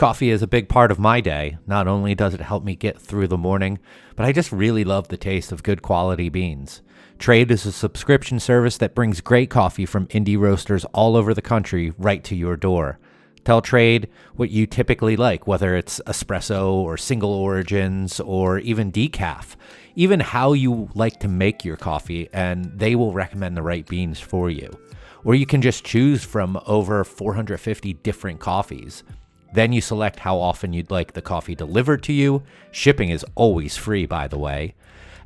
Coffee is a big part of my day. Not only does it help me get through the morning, but I just really love the taste of good quality beans. Trade is a subscription service that brings great coffee from indie roasters all over the country right to your door. Tell Trade what you typically like, whether it's espresso or single origins or even decaf, even how you like to make your coffee, and they will recommend the right beans for you. Or you can just choose from over 450 different coffees. Then you select how often you'd like the coffee delivered to you. Shipping is always free, by the way.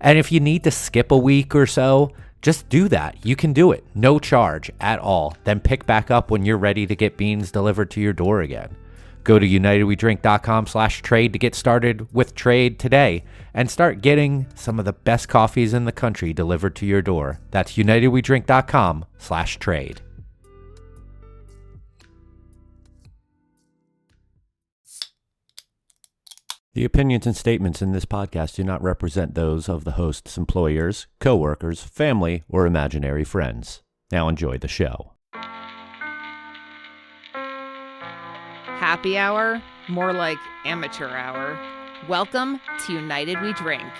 And if you need to skip a week or so, just do that. You can do it. No charge at all. Then pick back up when you're ready to get beans delivered to your door again. Go to unitedwedrink.com/trade to get started with Trade today and start getting some of the best coffees in the country delivered to your door. That's unitedwedrink.com/trade. The opinions and statements in this podcast do not represent those of the host's employers, coworkers, family, or imaginary friends. Now enjoy the show. Happy hour? More like amateur hour. Welcome to United We Drink.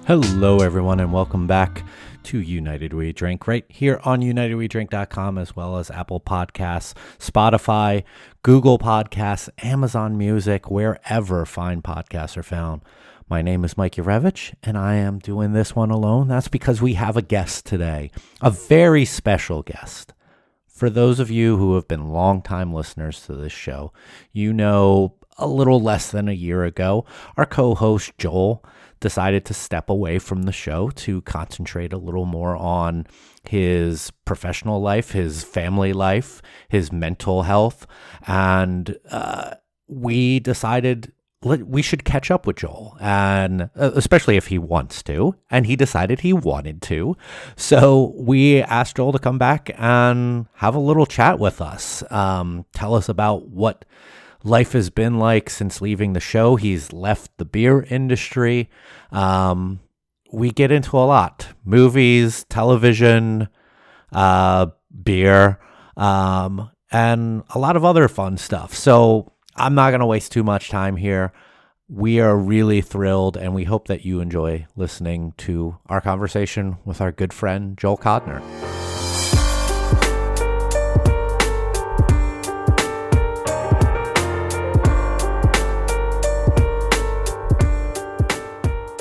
Hello, everyone, and welcome back to United We Drink, right here on unitedwedrink.com, as well as Apple Podcasts, Spotify, Google Podcasts, Amazon Music, wherever fine podcasts are found. My name is Mike Urevich, and I am doing this one alone. That's because we have a guest today, a very special guest. For those of you who have been longtime listeners to this show, you know a little less than a year ago, our co-host Joel decided to step away from the show to concentrate a little more on his professional life, his family life, his mental health, and we decided we should catch up with Joel, and especially if he wants to, and he decided he wanted to. So we asked Joel to come back and have a little chat with us, tell us about what life has been like since leaving the show. He's left the beer industry. We get into a lot: movies, television, beer, and a lot of other fun stuff. So I'm not going to waste too much time here. We are really thrilled, and we hope that you enjoy listening to our conversation with our good friend, Joel Kodner.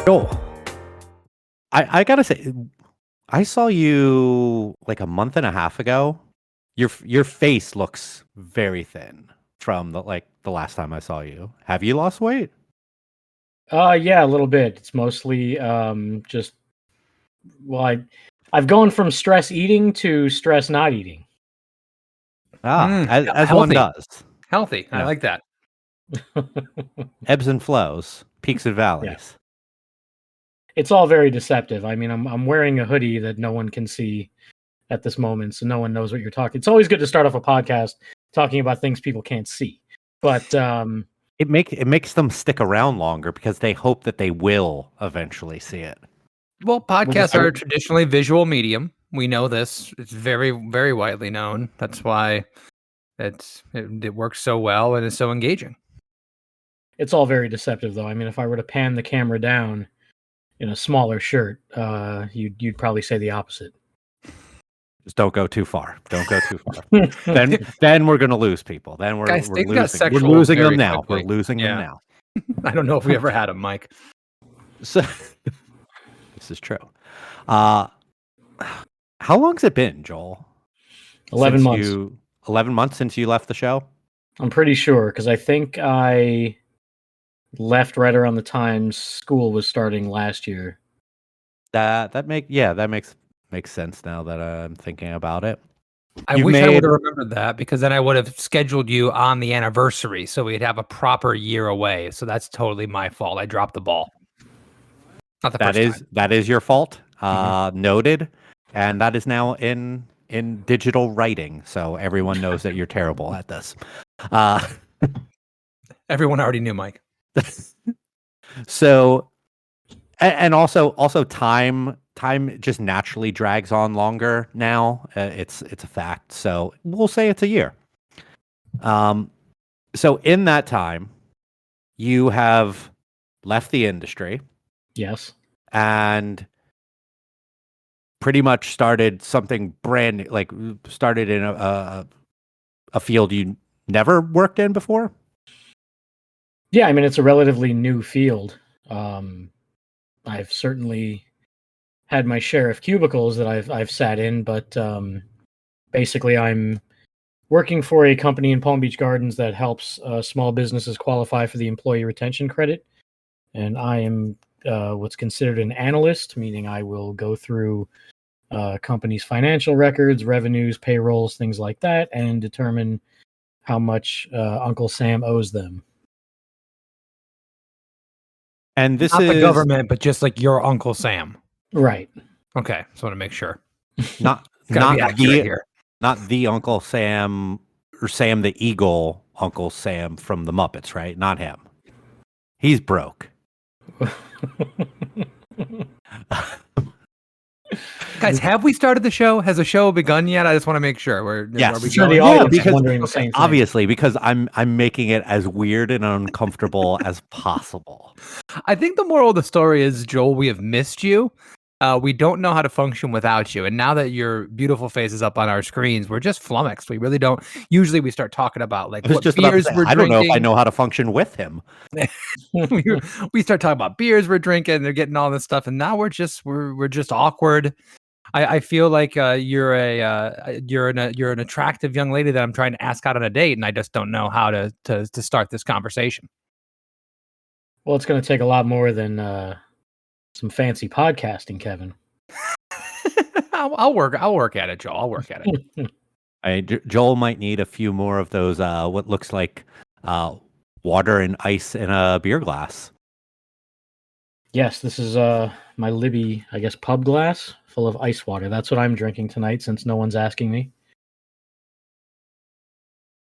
Joel, I gotta say, I saw you like a month and a half ago. Your face looks very thin from the last time I saw you. Have you lost weight? Yeah, a little bit. It's mostly I've gone from stress eating to stress not eating. As one does. Healthy. Yeah. I like that. Ebbs and flows, peaks and valleys. Yeah. It's all very deceptive. I mean, I'm wearing a hoodie that no one can see at this moment, so no one knows what you're talking. It's always good to start off a podcast talking about things people can't see, but it makes them stick around longer because they hope that they will eventually see it. Well, podcasts are a traditionally visual medium. We know this. It's very, very widely known. That's why it works so well and is so engaging. It's all very deceptive, though. I mean, if I were to pan the camera down in a smaller shirt, you'd probably say the opposite. Just don't go too far. Don't go too far. then we're gonna lose people. Then we're losing them now. Quickly. We're losing them now. I don't know if we ever had them, Mike. So this is true. How long's it been, Joel? 11 months. 11 months since you left the show? I'm pretty sure, because I think I left right around the time school was starting last year. That makes sense now that I'm thinking about it. I wish I would have remembered that, because then I would have scheduled you on the anniversary so we'd have a proper year away. So that's totally my fault. I dropped the ball. Not the first time. That is your fault. Noted. and that is now in digital writing, so everyone knows that you're terrible at this. Everyone already knew Mike. So, and also time just naturally drags on longer now. It's a fact. So we'll say it's a year. So in that time, you have left the industry. Yes. And pretty much started something brand new, like started in a field you never worked in before. Yeah, I mean, it's a relatively new field. I've certainly had my share of cubicles that I've sat in, but basically, I'm working for a company in Palm Beach Gardens that helps small businesses qualify for the employee retention credit, and I am what's considered an analyst, meaning I will go through companies' financial records, revenues, payrolls, things like that, and determine how much Uncle Sam owes them. And this Not is the government, but just like your Uncle Sam. Right. Okay, just want to make sure. not Gotta be not accurate the here. not the Uncle Sam or Sam the Eagle, Uncle Sam from the Muppets, right? Not him. He's broke. Guys, have we started the show? Has the show begun yet? I just want to make sure. Yes. Are we Sure, the going? audience is because wondering the same thing. obviously, because I'm making it as weird and uncomfortable as possible. I think the moral of the story is, Joel, we have missed you. We don't know how to function without you. And now that your beautiful face is up on our screens, we're just flummoxed. We really don't. Usually we start talking about like I was what just about to beers say, we're I don't know if I drinking. know how to function with him. We start talking about beers we're drinking. They're getting all this stuff. And now we're just awkward. I feel like you're an attractive young lady that I'm trying to ask out on a date, and I just don't know how to start this conversation. Well, it's going to take a lot more than some fancy podcasting, Kevin. I'll work at it, Joel. I'll work at it. Joel might need a few more of those what looks like water and ice in a beer glass. Yes, this is my Libby, I guess, pub glass full of ice water. That's what I'm drinking tonight, since no one's asking me.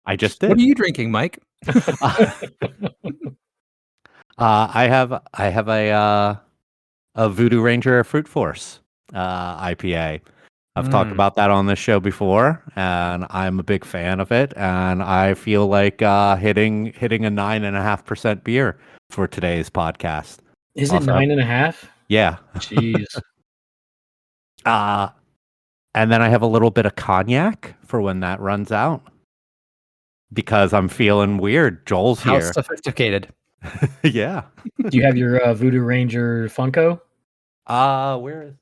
I just did. What are you drinking, Mike? I have a Voodoo Ranger Fruit Force IPA. I've talked about that on this show before, and I'm a big fan of it. And I feel like hitting a 9.5% beer for today's podcast. Is it 9.5? Yeah. Jeez. And then I have a little bit of cognac for when that runs out, because I'm feeling weird. Joel's How here. sophisticated. Yeah. Do you have your Voodoo Ranger Funko? Where is?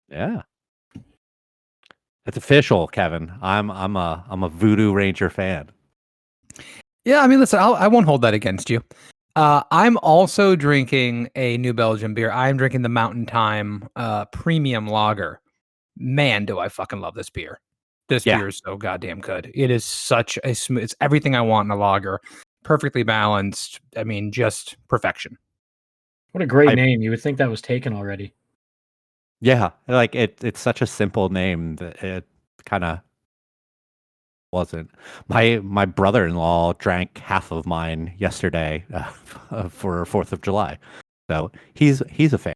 Yeah. It's official, Kevin. I'm a Voodoo Ranger fan. Yeah, I mean, listen, I won't hold that against you. I'm also drinking a New Belgium beer. I'm drinking the Mountain Time Premium Lager. Man, do I fucking love this beer. This beer is so goddamn good. It is such a smooth. It's everything I want in a lager. Perfectly balanced. I mean, just perfection. What a great name. You would think that was taken already. Yeah, like it's such a simple name that it kind of wasn't. My brother-in-law drank half of mine yesterday for 4th of July. So he's a fan.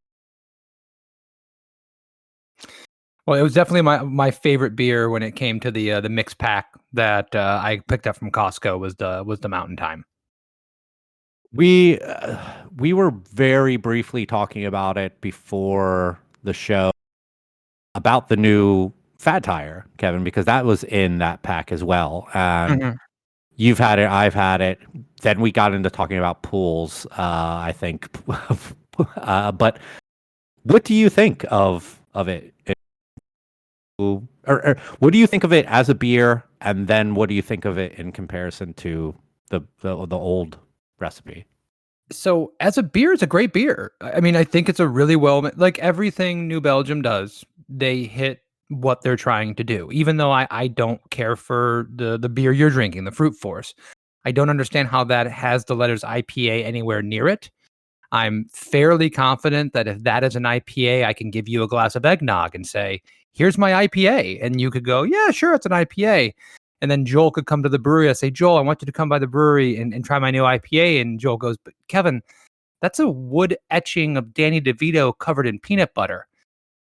Well, it was definitely my favorite beer when it came to the mix pack that I picked up from Costco was the Mountain Time. We were very briefly talking about it before the show about the new Fat Tire, Kevin, because that was in that pack as well. And you've had it, I've had it. Then we got into talking about pools, I think. But what do you think of it? Or what do you think of it as a beer, and then what do you think of it in comparison to the old recipe? So as a beer, it's a great beer. I mean, I think it's a really like everything New Belgium does, they hit what they're trying to do. Even though I don't care for the beer you're drinking, the Fruit Force. I don't understand how that has the letters IPA anywhere near it. I'm fairly confident that if that is an IPA, I can give you a glass of eggnog and say, here's my IPA. And you could go, yeah, sure, it's an IPA. And then Joel could come to the brewery. I say, Joel, I want you to come by the brewery and try my new IPA. And Joel goes, but Kevin, that's a wood etching of Danny DeVito covered in peanut butter.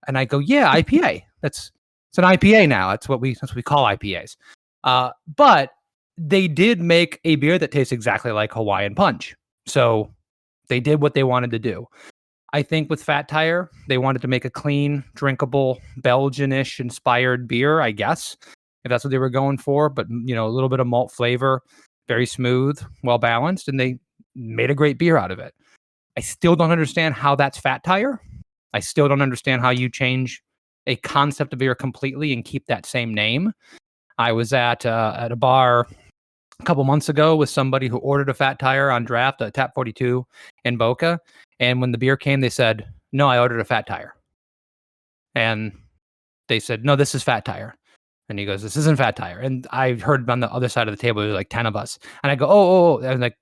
And I go, yeah, IPA. It's an IPA now. That's what we call IPAs. But they did make a beer that tastes exactly like Hawaiian Punch. So they did what they wanted to do. I think with Fat Tire, they wanted to make a clean, drinkable, Belgian-ish inspired beer, I guess, if that's what they were going for. But, a little bit of malt flavor, very smooth, well-balanced, and they made a great beer out of it. I still don't understand how that's Fat Tire. I still don't understand how you change a concept of beer completely and keep that same name. I was at a bar a couple months ago with somebody who ordered a Fat Tire on draft, a Tap 42 in Boca. And when the beer came, they said, no, I ordered a Fat Tire. And they said, no, this is Fat Tire. And he goes, this isn't Fat Tire. And I heard on the other side of the table, there was like 10 of us. And I go, oh. And I'm like,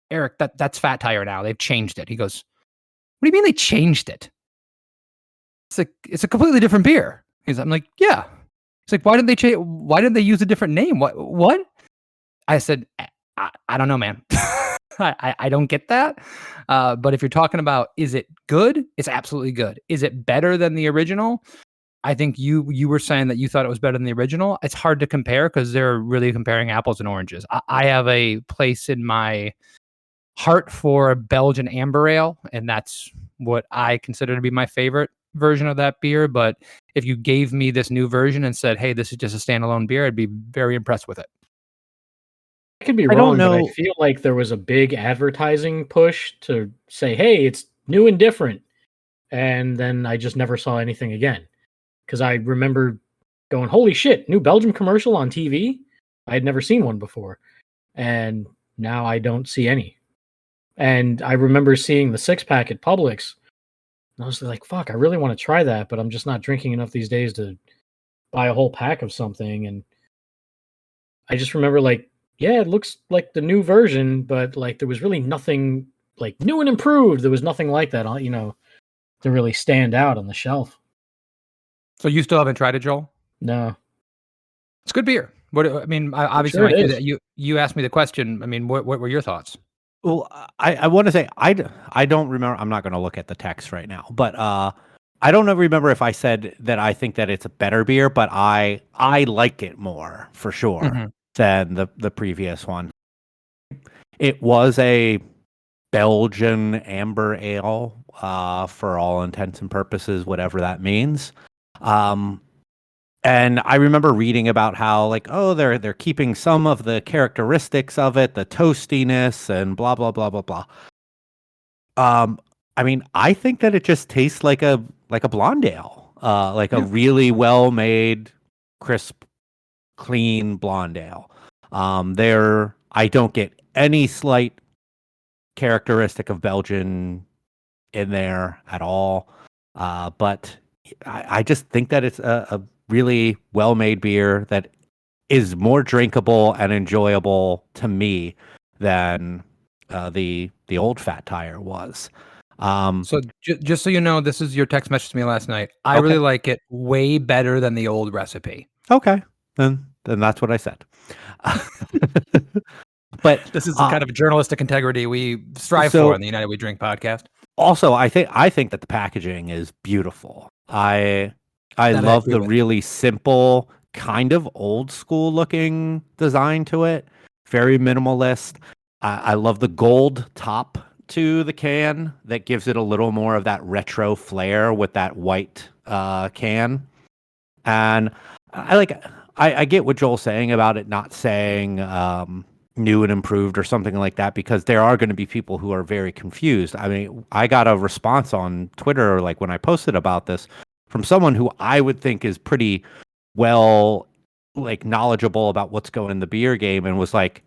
Eric, that's Fat Tire now. They've changed it. He goes, what do you mean they changed it? It's a completely different beer. I'm like, yeah. He's like, why didn't they change? Why didn't they use a different name? What? I said, I don't know, man. I don't get that. But if you're talking about, is it good? It's absolutely good. Is it better than the original? I think you were saying that you thought it was better than the original. It's hard to compare because they're really comparing apples and oranges. I have a place in my heart for a Belgian amber ale, and that's what I consider to be my favorite version of that beer. But if you gave me this new version and said, hey, this is just a standalone beer, I'd be very impressed with it. I could be wrong, but I feel like there was a big advertising push to say, hey, it's new and different. And then I just never saw anything again. Because I remember going, holy shit, new Belgium commercial on TV? I had never seen one before. And now I don't see any. And I remember seeing the 6-pack at Publix. And I was like, fuck, I really want to try that, but I'm just not drinking enough these days to buy a whole pack of something. And I just remember yeah, it looks like the new version, but there was really nothing new and improved. There was nothing like that, to really stand out on the shelf. So you still haven't tried it, Joel? No. It's good beer. Obviously, sure you asked me the question. I mean, what were your thoughts? Well, I want to say I don't remember. I'm not going to look at the text right now, but I don't remember if I said that I think that it's a better beer, but I like it more for sure than the previous one. It was a Belgian amber ale, for all intents and purposes, whatever that means. And I remember reading about how they're keeping some of the characteristics of it, the toastiness and blah blah blah blah blah. I mean, I think that it just tastes like a blonde ale, a really well made, crisp, clean blonde ale. I don't get any slight characteristic of Belgian in there at all. But I just think that it's a really well-made beer that is more drinkable and enjoyable to me than the old Fat Tire was. So just so you know, this is your text message to me last night. I really like it way better than the old recipe. Okay, then that's what I said. But this is the kind of journalistic integrity we strive for on the United We Drink podcast. Also, I think that the packaging is beautiful. I love the really simple, kind of old school looking design to it. Very minimalist. I love the gold top to the can that gives it a little more of that retro flair with that white can. And I get what Joel's saying about it not saying new and improved or something like that, because there are going to be people who are very confused. I mean, I got a response on Twitter, when I posted about this, from someone who I would think is pretty well, knowledgeable about what's going in the beer game, and was like,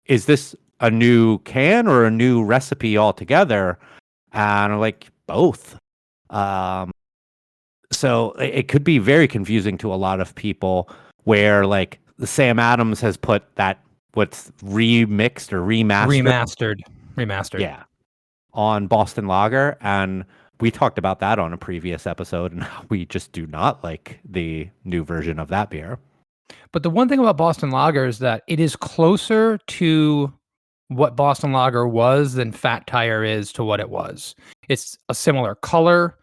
is this a new can or a new recipe altogether? And I'm like, both. So it could be very confusing to a lot of people, where the Sam Adams has put that what's remixed or remastered. Remastered. Yeah. on Boston Lager, and we talked about that on a previous episode, and we just do not like the new version of that beer. But the one thing about Boston Lager is that it is closer to what Boston Lager was than Fat Tire is to what it was. It's a similar color.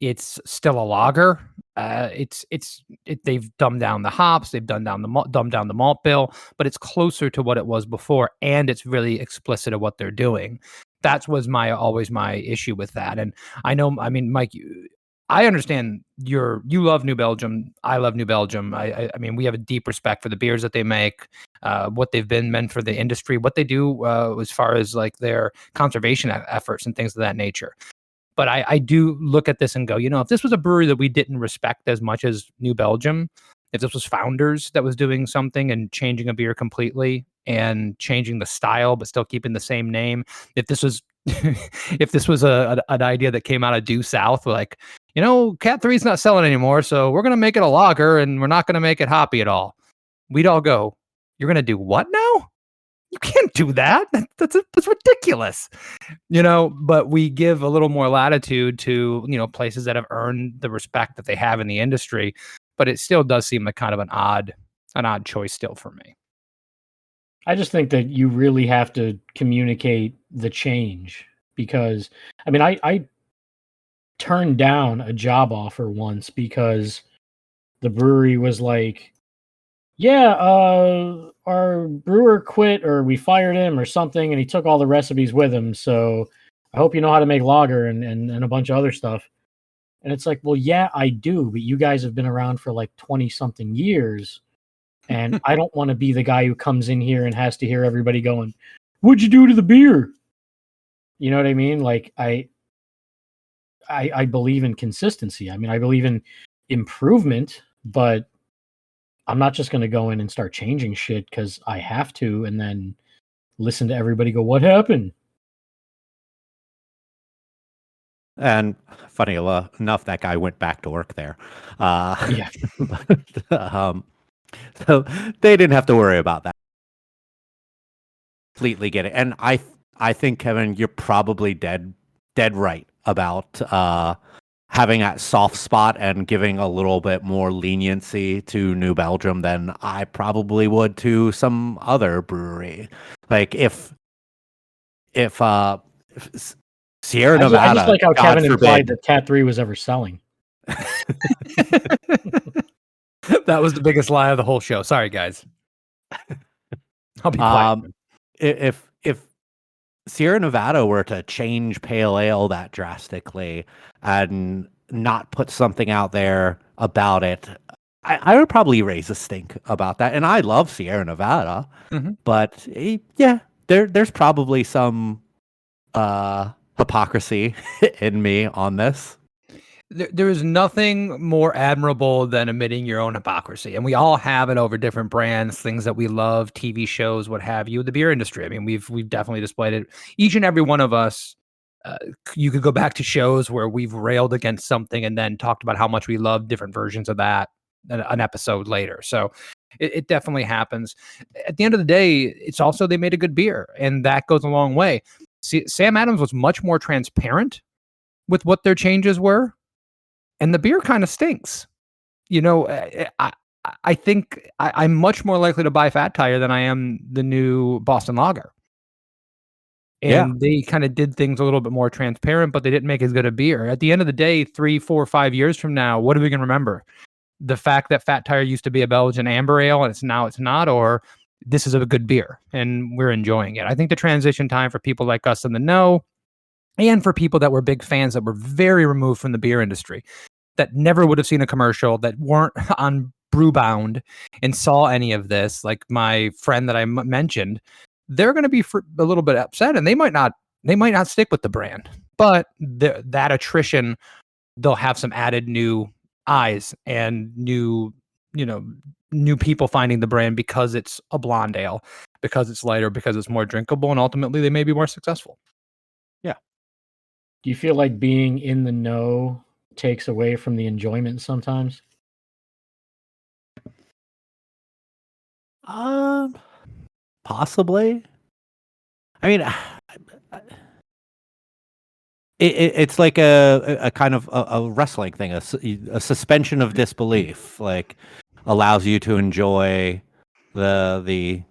It's still a lager. They've dumbed down the hops. They've dumbed down the malt bill, but it's closer to what it was before, and it's really explicit of what they're doing. That was always my issue with that. And I know, I mean, Mike, I understand you love New Belgium. I love New Belgium. I mean, we have a deep respect for the beers that they make, what they've been meant for the industry, what they do as far as like their conservation efforts and things of that nature. But I do look at this and go, if this was a brewery that we didn't respect as much as New Belgium, if this was Founders that was doing something and changing a beer completely and changing the style but still keeping the same name, if this was if this was an idea that came out of Due South, like, Cat 3 is not selling anymore, so we're going to make it a lager and we're not going to make it hoppy at all. We'd all go, you're going to do what now? You can't do that. That's ridiculous. But we give a little more latitude to, places that have earned the respect that they have in the industry, but it still does seem like kind of an odd choice still for me. I just think that you really have to communicate the change because, I mean, I turned down a job offer once because the brewery was like, yeah, our brewer quit or we fired him or something, and he took all the recipes with him. So I hope you know how to make lager and a bunch of other stuff. And it's like, well, yeah, I do, but you guys have been around for like 20 something years. And I don't want to be the guy who comes in here and has to hear everybody going, what'd you do to the beer? You know what I mean? Like I believe in consistency. I mean, I believe in improvement, but I'm not just going to go in and start changing shit because I have to and then listen to everybody go, what happened? And funny enough, that guy went back to work there. Yeah. So they didn't have to worry about that. Completely get it. And I think, Kevin, you're probably dead right about having that soft spot and giving a little bit more leniency to New Belgium than I probably would to some other brewery. Like if Sierra Nevada, I just like how God Kevin implied forbid, that Cat 3 was ever selling. That was the biggest lie of the whole show. Sorry, guys. I'll be quiet. If Sierra Nevada were to change pale ale that drastically and not put something out there about it, I would probably raise a stink about that. And I love Sierra Nevada, but yeah, there's probably some hypocrisy in me on this. There is nothing more admirable than admitting your own hypocrisy. And we all have it over different brands, things that we love, TV shows, what have you, the beer industry. I mean, we've definitely displayed it. Each and every one of us, you could go back to shows where we've railed against something and then talked about how much we love different versions of that an episode later. So it definitely happens. At the end of the day, it's also they made a good beer, and that goes a long way. See, Sam Adams was much more transparent with what their changes were. And the beer kind of stinks. I think I'm much more likely to buy Fat Tire than I am the new Boston Lager. And they kind of did things a little bit more transparent, but they didn't make as good a beer. At the end of the day, 3, 4, 5 years from now, what are we going to remember? The fact that Fat Tire used to be a Belgian amber ale and it's not, or this is a good beer and we're enjoying it. I think the transition time for people like us in the know and for people that were big fans that were very removed from the beer industry, that never would have seen a commercial, that weren't on Brewbound and saw any of this, like my friend that I mentioned, they're going to be a little bit upset, and they might not stick with the brand. But that attrition, they'll have some added new eyes and new people finding the brand because it's a blonde ale, because it's lighter, because it's more drinkable, and ultimately they may be more successful. Yeah. Do you feel like being in the know takes away from the enjoyment sometimes? Possibly. I mean, it's like a kind of a wrestling thing, a suspension of disbelief, like allows you to enjoy the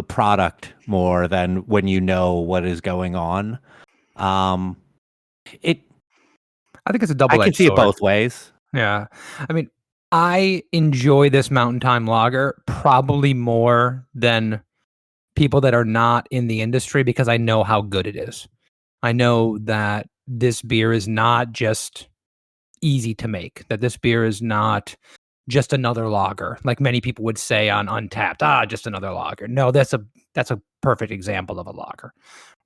product more than when you know what is going on. It I think it's a I can double-edged see it sword. both ways. Yeah. I mean, I enjoy this Mountain Time lager probably more than people that are not in the industry because I know how good it is. I know that this beer is not just easy to make, that this beer is not just another lager, like many people would say on Untapped, just another lager. No, that's a perfect example of a lager,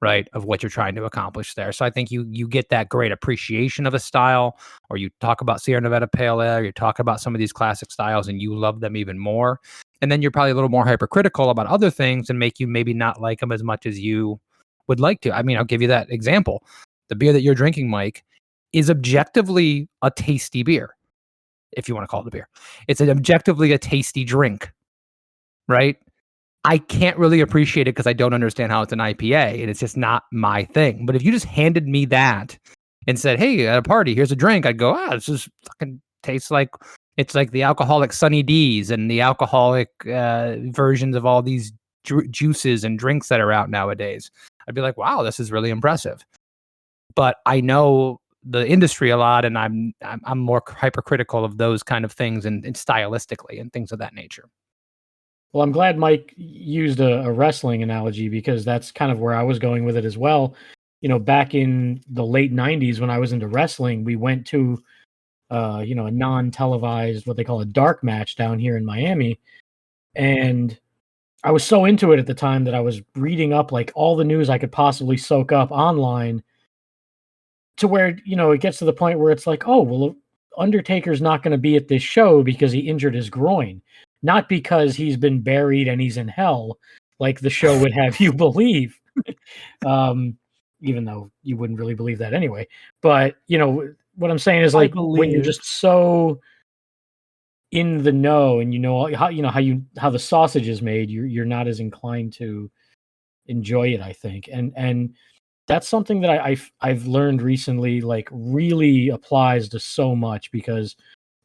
right? Of what you're trying to accomplish there. So I think you get that great appreciation of a style, or you talk about Sierra Nevada Pale Ale, you talk about some of these classic styles and you love them even more. And then you're probably a little more hypercritical about other things and make you maybe not like them as much as you would like to. I mean, I'll give you that example. The beer that you're drinking, Mike, is objectively a tasty beer, if you want to call it a beer. It's objectively a tasty drink, right? I can't really appreciate it because I don't understand how it's an IPA and it's just not my thing. But if you just handed me that and said, "Hey, at a party, here's a drink," I'd go, this just fucking tastes like it's like the alcoholic Sunny D's and the alcoholic versions of all these juices and drinks that are out nowadays. I'd be like, wow, this is really impressive. But I know the industry a lot, and I'm more hypercritical of those kind of things and stylistically and things of that nature. Well, I'm glad Mike used a wrestling analogy because that's kind of where I was going with it as well. You know, back in the late '90s when I was into wrestling, we went to a non-televised, what they call a dark match down here in Miami, and I was so into it at the time that I was reading up like all the news I could possibly soak up online to where, it gets to the point where it's like, oh, well, Undertaker's not going to be at this show because he injured his groin, not because he's been buried and he's in hell, like the show would have you believe. um, Even though you wouldn't really believe that anyway. But, what I'm saying is I like when you're believe. just so in the know and how the sausage is made, you're not as inclined to enjoy it, I think. And that's something that I've learned recently, like really applies to so much because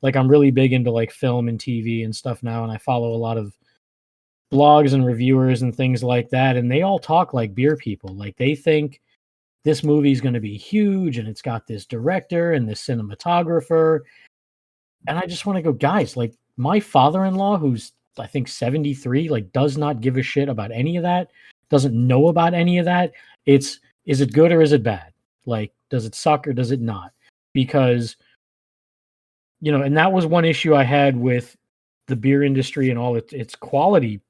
like I'm really big into like film and TV and stuff now, and I follow a lot of blogs and reviewers and things like that, and they all talk like beer people. Like they think this movie is going to be huge and it's got this director and this cinematographer. And I just want to go, guys, like my father-in-law, who's I think 73, like does not give a shit about any of that, doesn't know about any of that. Is it good or is it bad? Like, does it suck or does it not? Because, and that was one issue I had with the beer industry and all its quality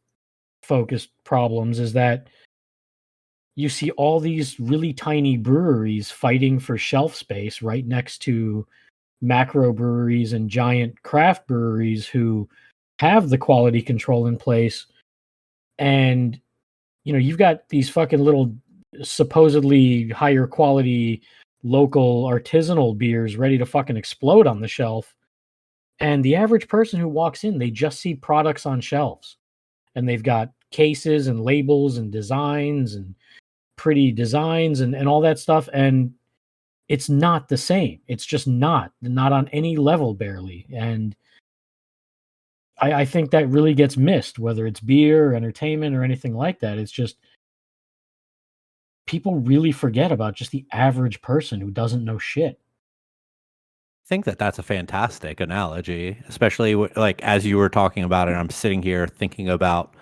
focused problems is that you see all these really tiny breweries fighting for shelf space right next to macro breweries and giant craft breweries who have the quality control in place. And, you've got these fucking little supposedly higher quality local artisanal beers ready to fucking explode on the shelf. And the average person who walks in, they just see products on shelves and they've got cases and labels and designs and pretty designs and all that stuff. And it's not the same. It's just not on any level barely. And I think that really gets missed, whether it's beer, or entertainment, or anything like that. It's just people really forget about just the average person who doesn't know shit. I think that that's a fantastic analogy, especially like as you were talking about it. I'm sitting here thinking about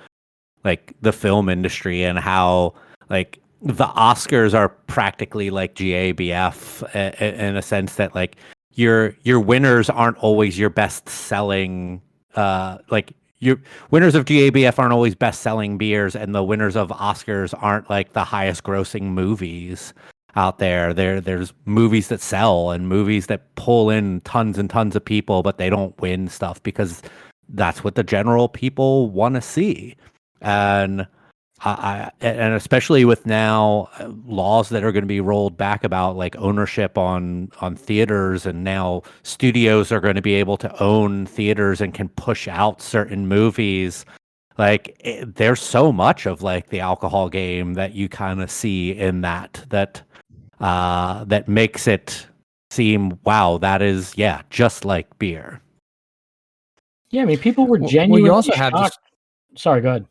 like the film industry and how like the Oscars are practically like GABF in a sense that like your winners aren't always your best selling like your winners of GABF aren't always best selling beers, and the winners of Oscars aren't like the highest grossing movies out there. There's movies that sell and movies that pull in tons and tons of people, but they don't win stuff because that's what the general people want to see. And and especially with now laws that are going to be rolled back about like ownership on theaters, and now studios are going to be able to own theaters and can push out certain movies. Like there's so much of like the alcohol game that you kind of see in that that makes it seem, wow, that is, yeah, just like beer. Yeah, I mean, people were Well, genuinely you also have shocked. Sorry, go ahead.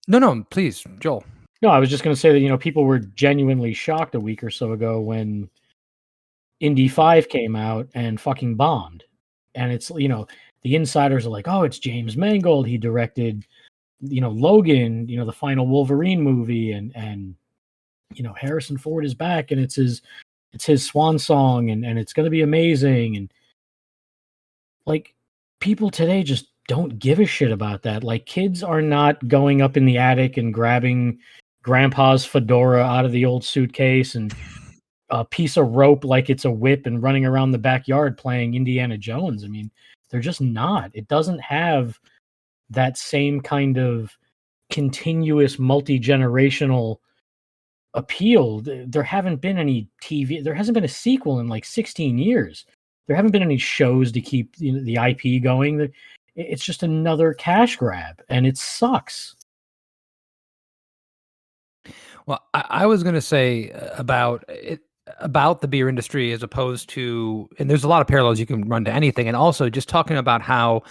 no, please, Joel. No, I was just going to say that, people were genuinely shocked a week or so ago when Indy 5 came out and fucking bombed. And it's, the insiders are like, oh, it's James Mangold. He directed, Logan, the final Wolverine movie, and Harrison Ford is back, and it's his swan song, and it's going to be amazing. And like, people today just don't give a shit about that. Like, kids are not going up in the attic and grabbing grandpa's fedora out of the old suitcase and a piece of rope like it's a whip and running around the backyard playing Indiana Jones. I mean, they're just not. It doesn't have that same kind of continuous multi-generational appeal. There haven't been any TV. There hasn't been a sequel in like 16 years. There haven't been any shows to keep the IP going. It's just another cash grab, and it sucks. Well, I was going to say about it, about the beer industry as opposed to, and there's a lot of parallels you can run to anything, and also just talking about how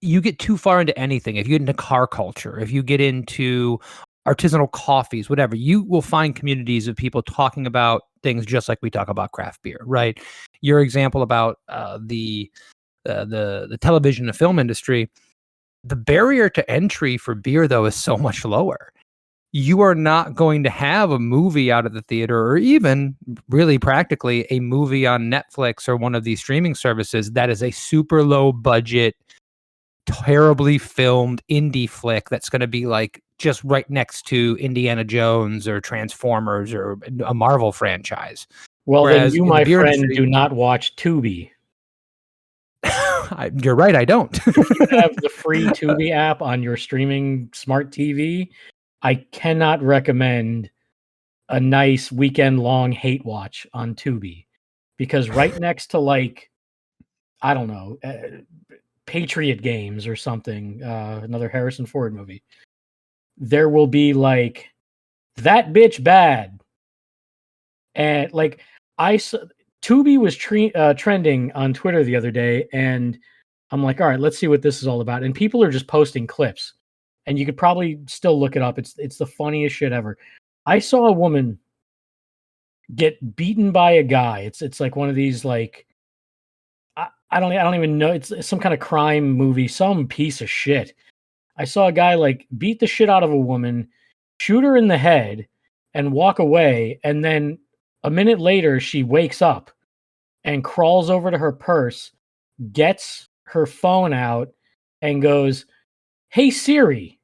you get too far into anything. If you get into car culture, if you get into artisanal coffees, whatever, you will find communities of people talking about things just like we talk about craft beer, right? Your example about the television and film industry, the barrier to entry for beer though is so much lower. You are not going to have a movie out of the theater, or even really practically a movie on Netflix or one of these streaming services that is a super low budget, terribly filmed indie flick that's going to be like just right next to Indiana Jones or Transformers or a Marvel franchise. Well, Whereas then you, in the my beer friend, industry, do not watch Tubi. You're right, I don't. If you have the free Tubi app on your streaming smart TV, I cannot recommend a nice weekend-long hate watch on Tubi, because right next to, like, I don't know, Patriot Games or something, another Harrison Ford movie, there will be like that bitch bad, and like Tubi was trending on Twitter the other day, and I'm like, all right, let's see what this is all about. And people are just posting clips, and you could probably still look it up. It's the funniest shit ever. I saw a woman get beaten by a guy. It's like one of these, like, I don't even know. It's some kind of crime movie, some piece of shit. I saw a guy like beat the shit out of a woman, shoot her in the head, and walk away. And then a minute later, she wakes up and crawls over to her purse, gets her phone out, and goes, "Hey Siri."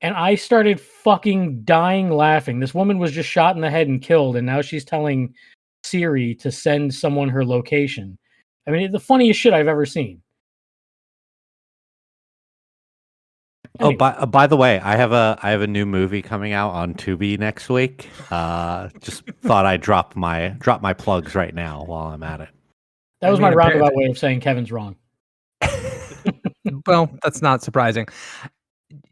And I started fucking dying laughing. This woman was just shot in the head and killed, and now she's telling Siri to send someone her location. I mean, the funniest shit I've ever seen. Anyway. Oh, by the way, I have a new movie coming out on Tubi next week. Just thought I'd drop my plugs right now while I'm at it. That was my roundabout way of saying Kevin's wrong. Well, that's not surprising.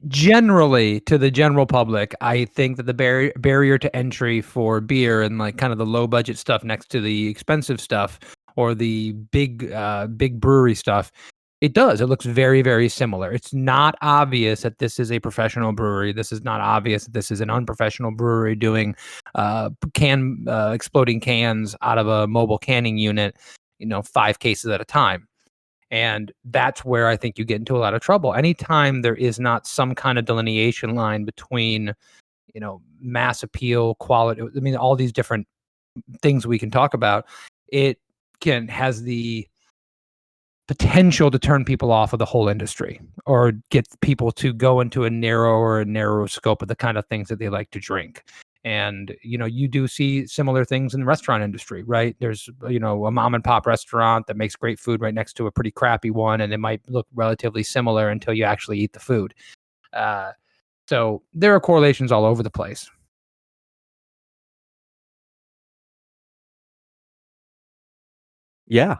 Generally, to the general public, I think that the barrier to entry for beer and like kind of the low budget stuff next to the expensive stuff or the big brewery stuff, it looks very, very similar. It's not obvious that this is a professional brewery. This is not obvious that this is an unprofessional brewery doing exploding cans out of a mobile canning unit, 5 cases at a time. And that's where I think you get into a lot of trouble. Anytime there is not some kind of delineation line between, mass appeal, quality, I mean, all these different things we can talk about, it has the potential to turn people off of the whole industry or get people to go into a narrow scope of the kind of things that they like to drink. And, you do see similar things in the restaurant industry, right? There's, a mom and pop restaurant that makes great food right next to a pretty crappy one, and it might look relatively similar until you actually eat the food. So there are correlations all over the place. Yeah.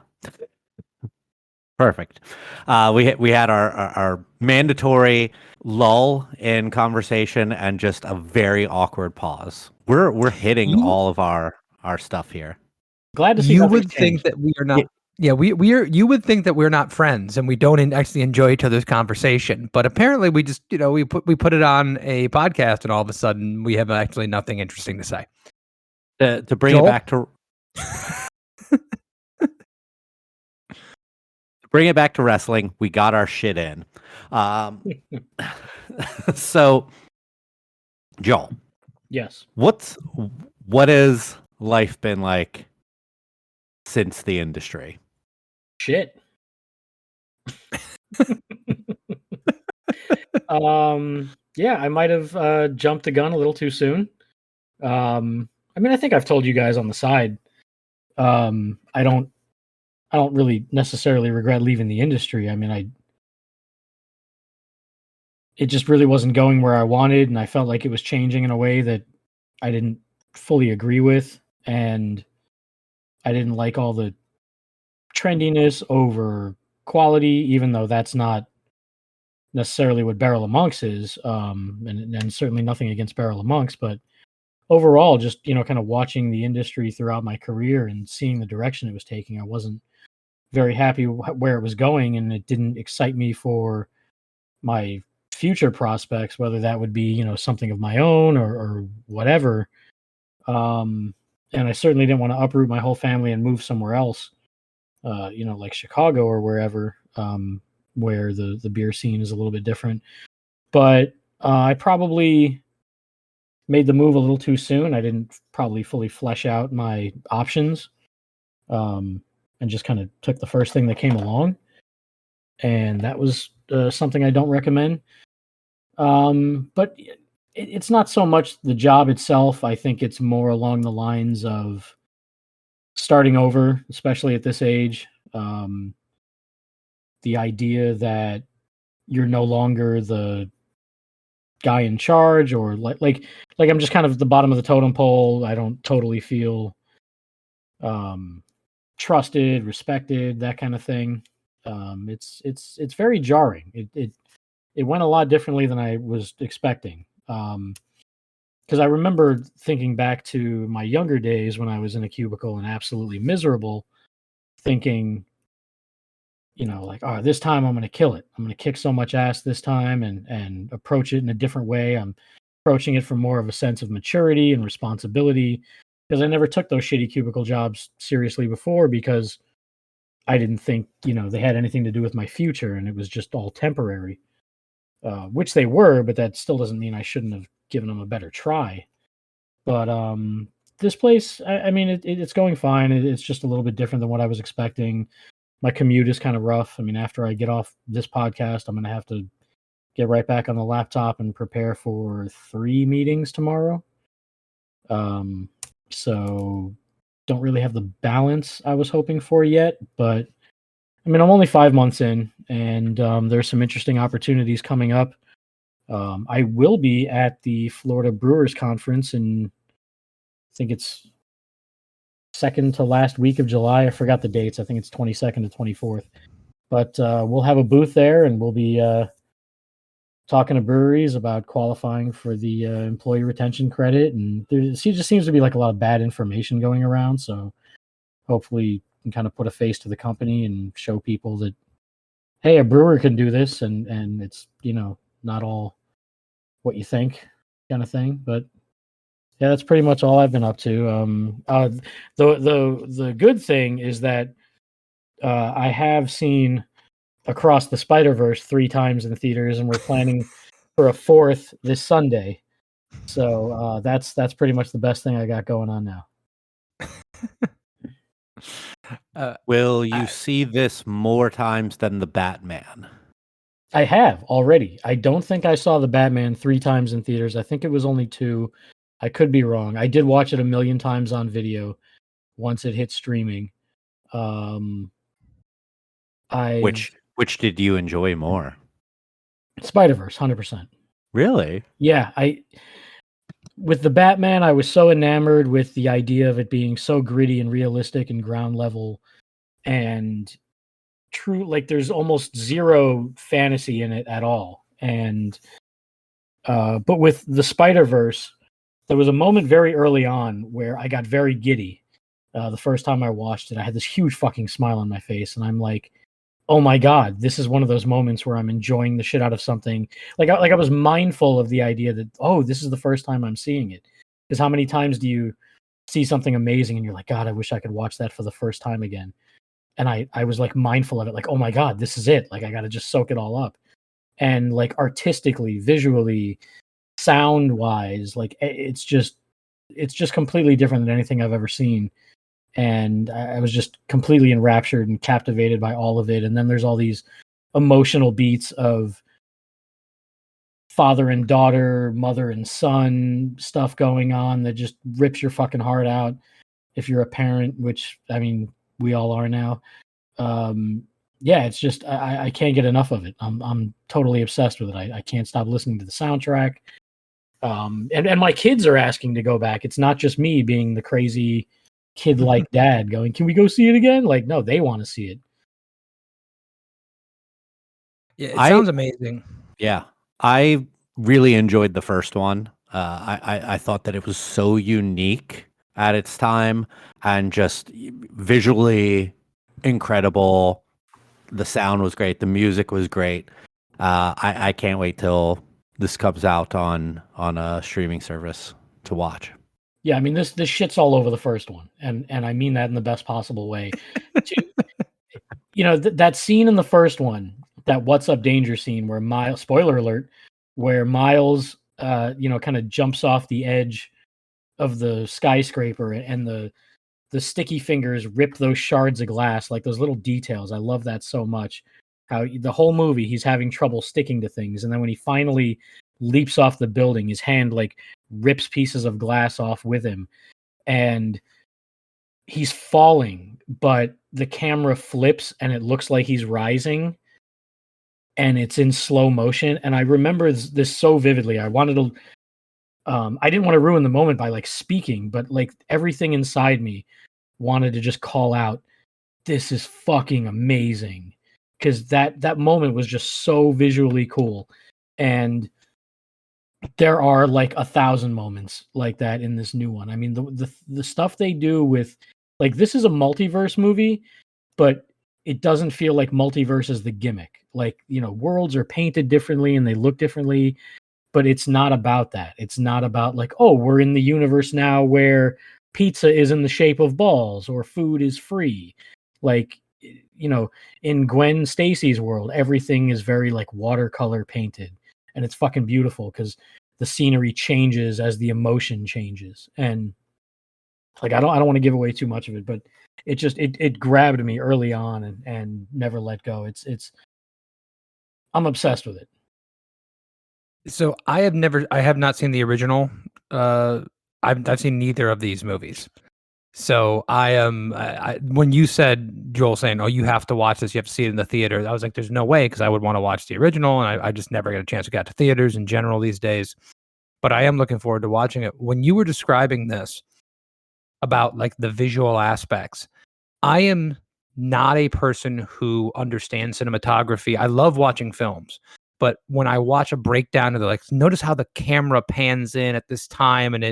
Perfect. We had our mandatory lull in conversation and just a very awkward pause. We're hitting all of our our stuff here. Glad to see You nothing's would think changed. that we are not. Yeah, we're. You would think that we're not friends and we don't actually enjoy each other's conversation. But apparently, we just we put it on a podcast, and all of a sudden, we have actually nothing interesting to say. To bring Joel? it back to bring it back to wrestling, we got our shit in. So, Joel, Yes. what has life been like since the industry? Shit. Yeah, I might have jumped the gun a little too soon. I mean, I think I've told you guys on the side. I don't really necessarily regret leaving the industry. I mean, it just really wasn't going where I wanted, and I felt like it was changing in a way that I didn't fully agree with, and I didn't like all the trendiness over quality, even though that's not necessarily what Barrel of Monks is, and certainly nothing against Barrel of Monks, but overall, just kind of watching the industry throughout my career and seeing the direction it was taking, I wasn't very happy where it was going, and it didn't excite me for my future prospects, whether that would be something of my own or whatever. And I certainly didn't want to uproot my whole family and move somewhere else, like Chicago or wherever, where the beer scene is a little bit different. But I probably made the move a little too soon. I didn't probably fully flesh out my options, and just kind of took the first thing that came along. And that was something I don't recommend. But it's not so much the job itself. I think it's more along the lines of starting over, especially at this age. The idea that you're no longer the guy in charge, or like I'm just kind of at the bottom of the totem pole. I don't totally feel trusted, respected, that kind of thing. It's very jarring. It went a lot differently than I was expecting. Because I remember thinking back to my younger days when I was in a cubicle and absolutely miserable, thinking, like, oh, this time I'm going to kill it. I'm going to kick so much ass this time and approach it in a different way. I'm approaching it from more of a sense of maturity and responsibility, because I never took those shitty cubicle jobs seriously before, because I didn't think, they had anything to do with my future, and it was just all temporary, which they were, but that still doesn't mean I shouldn't have given them a better try. But this place, I mean, it's going fine. It's just a little bit different than what I was expecting. My commute is kind of rough. I mean, after I get off this podcast, I'm going to have to get right back on the laptop and prepare for 3 meetings tomorrow. So don't really have the balance I was hoping for yet, but I mean, I'm only 5 months in, and there's some interesting opportunities coming up. I will be at the Florida Brewers Conference in, I think it's second to last week of July. I forgot the dates. I think it's 22nd to 24th. But we'll have a booth there, and we'll be talking to breweries about qualifying for the employee retention credit. And there just seems to be like a lot of bad information going around. So hopefully you can kind of put a face to the company and show people that, hey, a brewer can do this, and it's, not all what you think, kind of thing. But yeah, that's pretty much all I've been up to. The good thing is that I have seen Across the Spider-Verse 3 times in the theaters, and we're planning for a 4th this Sunday. So that's pretty much the best thing I got going on now. Will you see this more times than the Batman? I have already. I don't think I saw the Batman 3 times in theaters. I think it was only 2. I could be wrong. I did watch it a million times on video once it hit streaming. Which did you enjoy more? Spider-Verse, 100%. Really? Yeah, with the Batman, I was so enamored with the idea of it being so gritty and realistic and ground level and true. Like, there's almost zero fantasy in it at all. And but with the Spider-Verse, there was a moment very early on where I got very giddy. The first time I watched it, I had this huge fucking smile on my face, and I'm like, "Oh my god, this is one of those moments where I'm enjoying the shit out of something." Like I was mindful of the idea that, oh, this is the first time I'm seeing it. Because how many times do you see something amazing and you're like, God, I wish I could watch that for the first time again? And I was like mindful of it, like, oh my god, this is it. Like I got to just soak it all up. And like artistically, visually, sound wise, like it's just completely different than anything I've ever seen. And I was just completely enraptured and captivated by all of it. And then there's all these emotional beats of father and daughter, mother and son stuff going on that just rips your fucking heart out if you're a parent, which I mean we all are now. Yeah, it's just I can't get enough of it. I'm totally obsessed with it. I can't stop listening to the soundtrack. And my kids are asking to go back. It's not just me being the crazy kid like dad going, "Can we go see it again?" Like, no, they want to see it. Yeah, it sounds amazing. Yeah, I really enjoyed the first one. I thought that it was so unique at its time and just visually incredible. The sound was great. The music was great. I can't wait till this comes out on a streaming service to watch. Yeah, I mean this shit's all over the first one, and I mean that in the best possible way. To, that scene in the first one, that "What's Up Danger" scene, where Miles, spoiler alert, where Miles, kind of jumps off the edge of the skyscraper, and the sticky fingers rip those shards of glass, like those little details. I love that so much. How the whole movie he's having trouble sticking to things, and then when he finally leaps off the building, his hand like rips pieces of glass off with him, and he's falling, but the camera flips and it looks like he's rising, and it's in slow motion. And I remember this so vividly. I wanted to I didn't want to ruin the moment by like speaking, but like everything inside me wanted to just call out, "This is fucking amazing," because that moment was just so visually cool. And there are like 1,000 moments like that in this new one. I mean, the stuff they do with, like, this is a multiverse movie, but it doesn't feel like multiverse is the gimmick. Like, worlds are painted differently and they look differently, but it's not about that. It's not about like, oh, we're in the universe now where pizza is in the shape of balls or food is free. Like, in Gwen Stacy's world, everything is very like watercolor painted, and it's fucking beautiful because the scenery changes as the emotion changes. And like, I don't want to give away too much of it, but it grabbed me early on and never let go. I'm obsessed with it. So I have not seen the original. I've seen neither of these movies. So I am. When you said, Joel, saying, "Oh, you have to watch this, you have to see it in the theater," I was like, "There's no way," because I would want to watch the original, and I just never get a chance to get to theaters in general these days. But I am looking forward to watching it. When you were describing this about like the visual aspects, I am not a person who understands cinematography. I love watching films, but when I watch a breakdown of the, like, notice how the camera pans in at this time and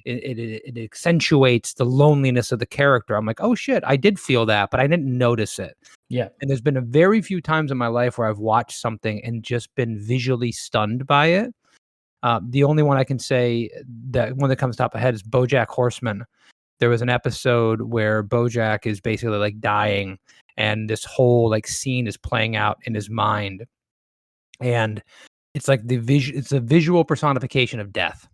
it accentuates the loneliness of the character. I'm like, oh shit, I did feel that, but I didn't notice it. Yeah. And there's been a very few times in my life where I've watched something and just been visually stunned by it. The only one I can say, that one that comes top of head, is BoJack Horseman. There was an episode where BoJack is basically like dying, and this whole like scene is playing out in his mind, and it's like it's a visual personification of death.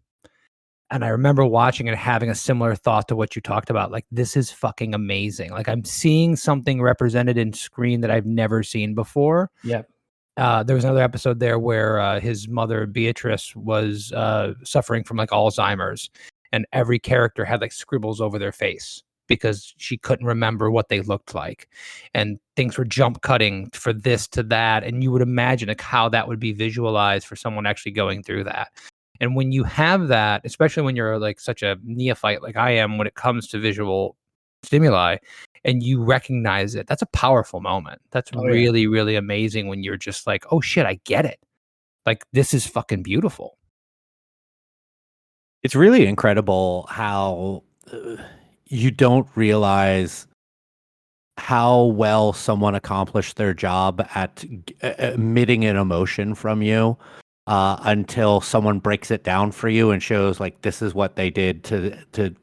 And I remember watching and having a similar thought to what you talked about. Like, this is fucking amazing. Like, I'm seeing something represented in screen that I've never seen before. Yeah. There was another episode there where his mother, Beatrice, was suffering from like Alzheimer's, and every character had like scribbles over their face because she couldn't remember what they looked like. And things were jump cutting for this to that. And you would imagine like how that would be visualized for someone actually going through that. And when you have that, especially when you're like such a neophyte like I am when it comes to visual stimuli, and you recognize it, that's a powerful moment. That's Oh, yeah. really, really amazing when you're just like, oh shit, I get it. Like, this is fucking beautiful. It's really incredible how you don't realize how well someone accomplished their job at emitting an emotion from you until someone breaks it down for you and shows like this is what they did to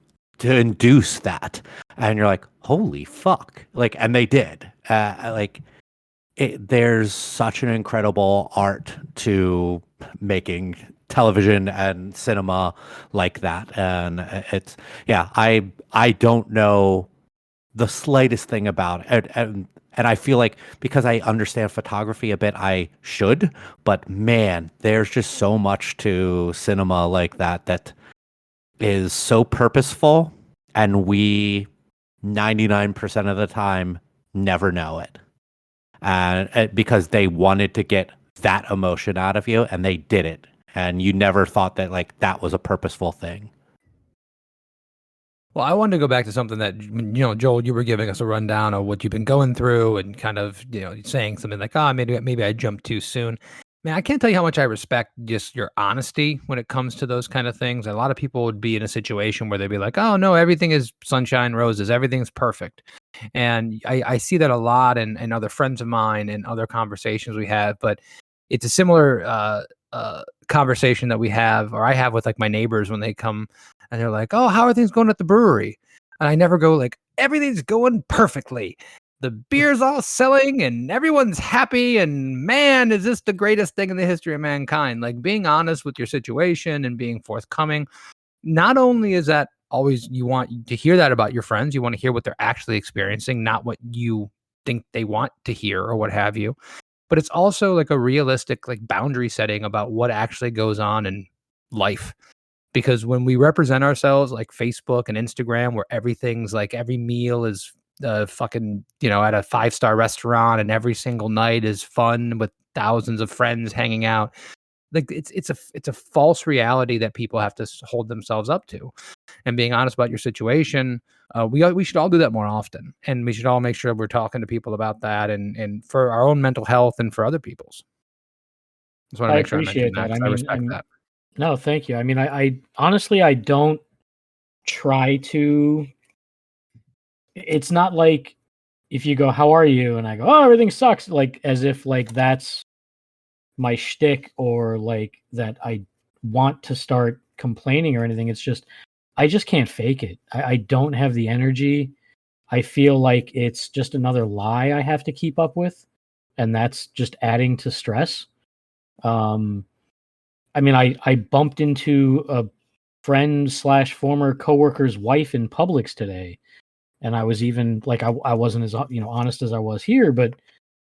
induce that, and you're like, holy fuck, like, and they did. There's such an incredible art to making television and cinema like that, and it's yeah. I don't know the slightest thing about it. And I feel like because I understand photography a bit, I should. But man, there's just so much to cinema like that that is so purposeful, and we 99% of the time never know it. And because they wanted to get that emotion out of you, and they did it, and you never thought that like that was a purposeful thing. Well, I wanted to go back to something that, Joel, you were giving us a rundown of what you've been going through and kind of, saying something like, oh, maybe I jumped too soon. Man, I can't tell you how much I respect just your honesty when it comes to those kind of things. A lot of people would be in a situation where they'd be like, oh, no, everything is sunshine, roses, everything's perfect. And I see that a lot in other friends of mine and other conversations we have, but it's a similar conversation that we have, or I have with like my neighbors when they come and they're like, "Oh, how are things going at the brewery?" And I never go like, "Everything's going perfectly. The beer's all selling and everyone's happy and man, is this the greatest thing in the history of mankind?" Like being honest with your situation and being forthcoming. Not only is that always you want to hear that about your friends, you want to hear what they're actually experiencing, not what you think they want to hear or what have you. But it's also like a realistic like boundary setting about what actually goes on in life, because when we represent ourselves like Facebook and Instagram, where everything's like every meal is fucking, at a 5-star restaurant and every single night is fun with thousands of friends hanging out. Like it's a false reality that people have to hold themselves up to. And being honest about your situation, we should all do that more often, and we should all make sure we're talking to people about that, and for our own mental health and for other people's. Just want to I make sure I mention appreciate that that. I 'cause I mean, respect that. no, thank you. I mean, I honestly, I don't try to. It's not like if you go, "How are you?" and I go, "Oh, everything sucks," like as if like that's my shtick or like that I want to start complaining or anything. It's just I just can't fake it. I don't have the energy. I feel like it's just another lie I have to keep up with, and that's just adding to stress. Um, I mean, I bumped into a friend slash former coworker's wife in Publix today, and I was even like, I wasn't as honest as I was here, but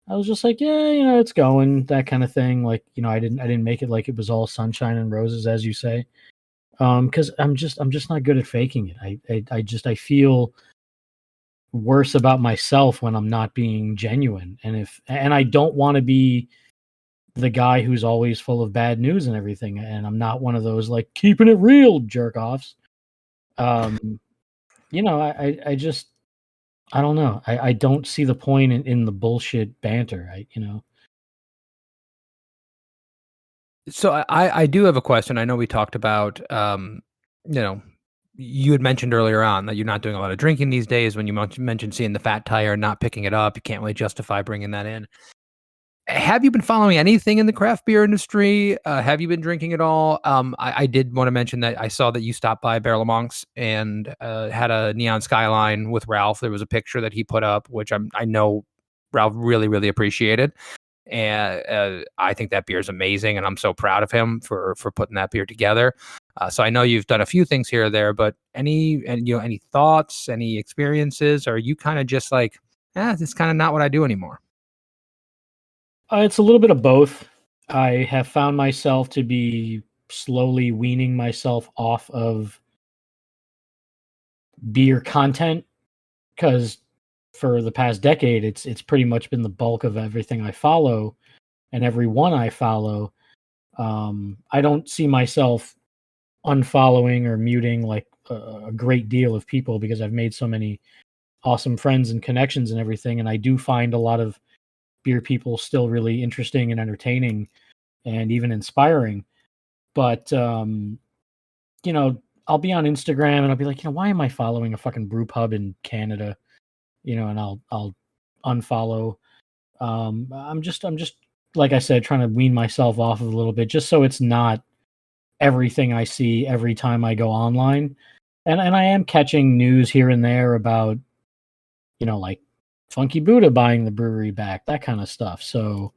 I was just like, yeah, it's going that kind of thing. Like, I didn't make it like it was all sunshine and roses, as you say, because I'm just not good at faking it. I feel worse about myself when I'm not being genuine, and I don't want to be the guy who's always full of bad news and everything, and I'm not one of those like keeping it real jerk offs. Um, I just I don't know. I don't see the point in the bullshit banter. So I do have a question. I know we talked about, you know, you had mentioned earlier on that you're not doing a lot of drinking these days. When you mentioned seeing the fat tire and not picking it up, you can't really justify bringing that in. Have you been following anything in the craft beer industry? Have you been drinking at all? I did want to mention that I saw that you stopped by Barrel of Monks and had a neon skyline with Ralph. There was a picture that he put up, which I know Ralph really, really appreciated. And I think that beer is amazing, and I'm so proud of him for putting that beer together. So I know you've done a few things here or there, but any thoughts, any experiences, or are you kind of just like, it's kind of not what I do anymore? It's a little bit of both. I have found myself to be slowly weaning myself off of beer content because for the past decade, it's pretty much been the bulk of everything I follow and everyone I follow. I don't see myself unfollowing or muting like a great deal of people because I've made so many awesome friends and connections and everything, and I do find a lot of beer people still really interesting and entertaining and even inspiring. But I'll be on Instagram and I'll be like, why am I following a fucking brew pub in Canada? And I'll unfollow. I'm just like I said, trying to wean myself off of a little bit, just so it's not everything I see every time I go online. And I am catching news here and there about, like Funky Buddha buying the brewery back, that kind of stuff. So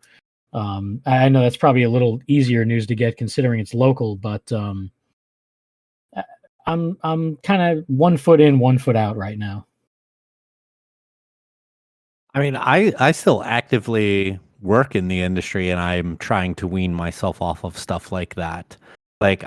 I know that's probably a little easier news to get considering it's local, but I'm kind of 1 foot in, 1 foot out right now. I mean, I still actively work in the industry, and I'm trying to wean myself off of stuff like that. Like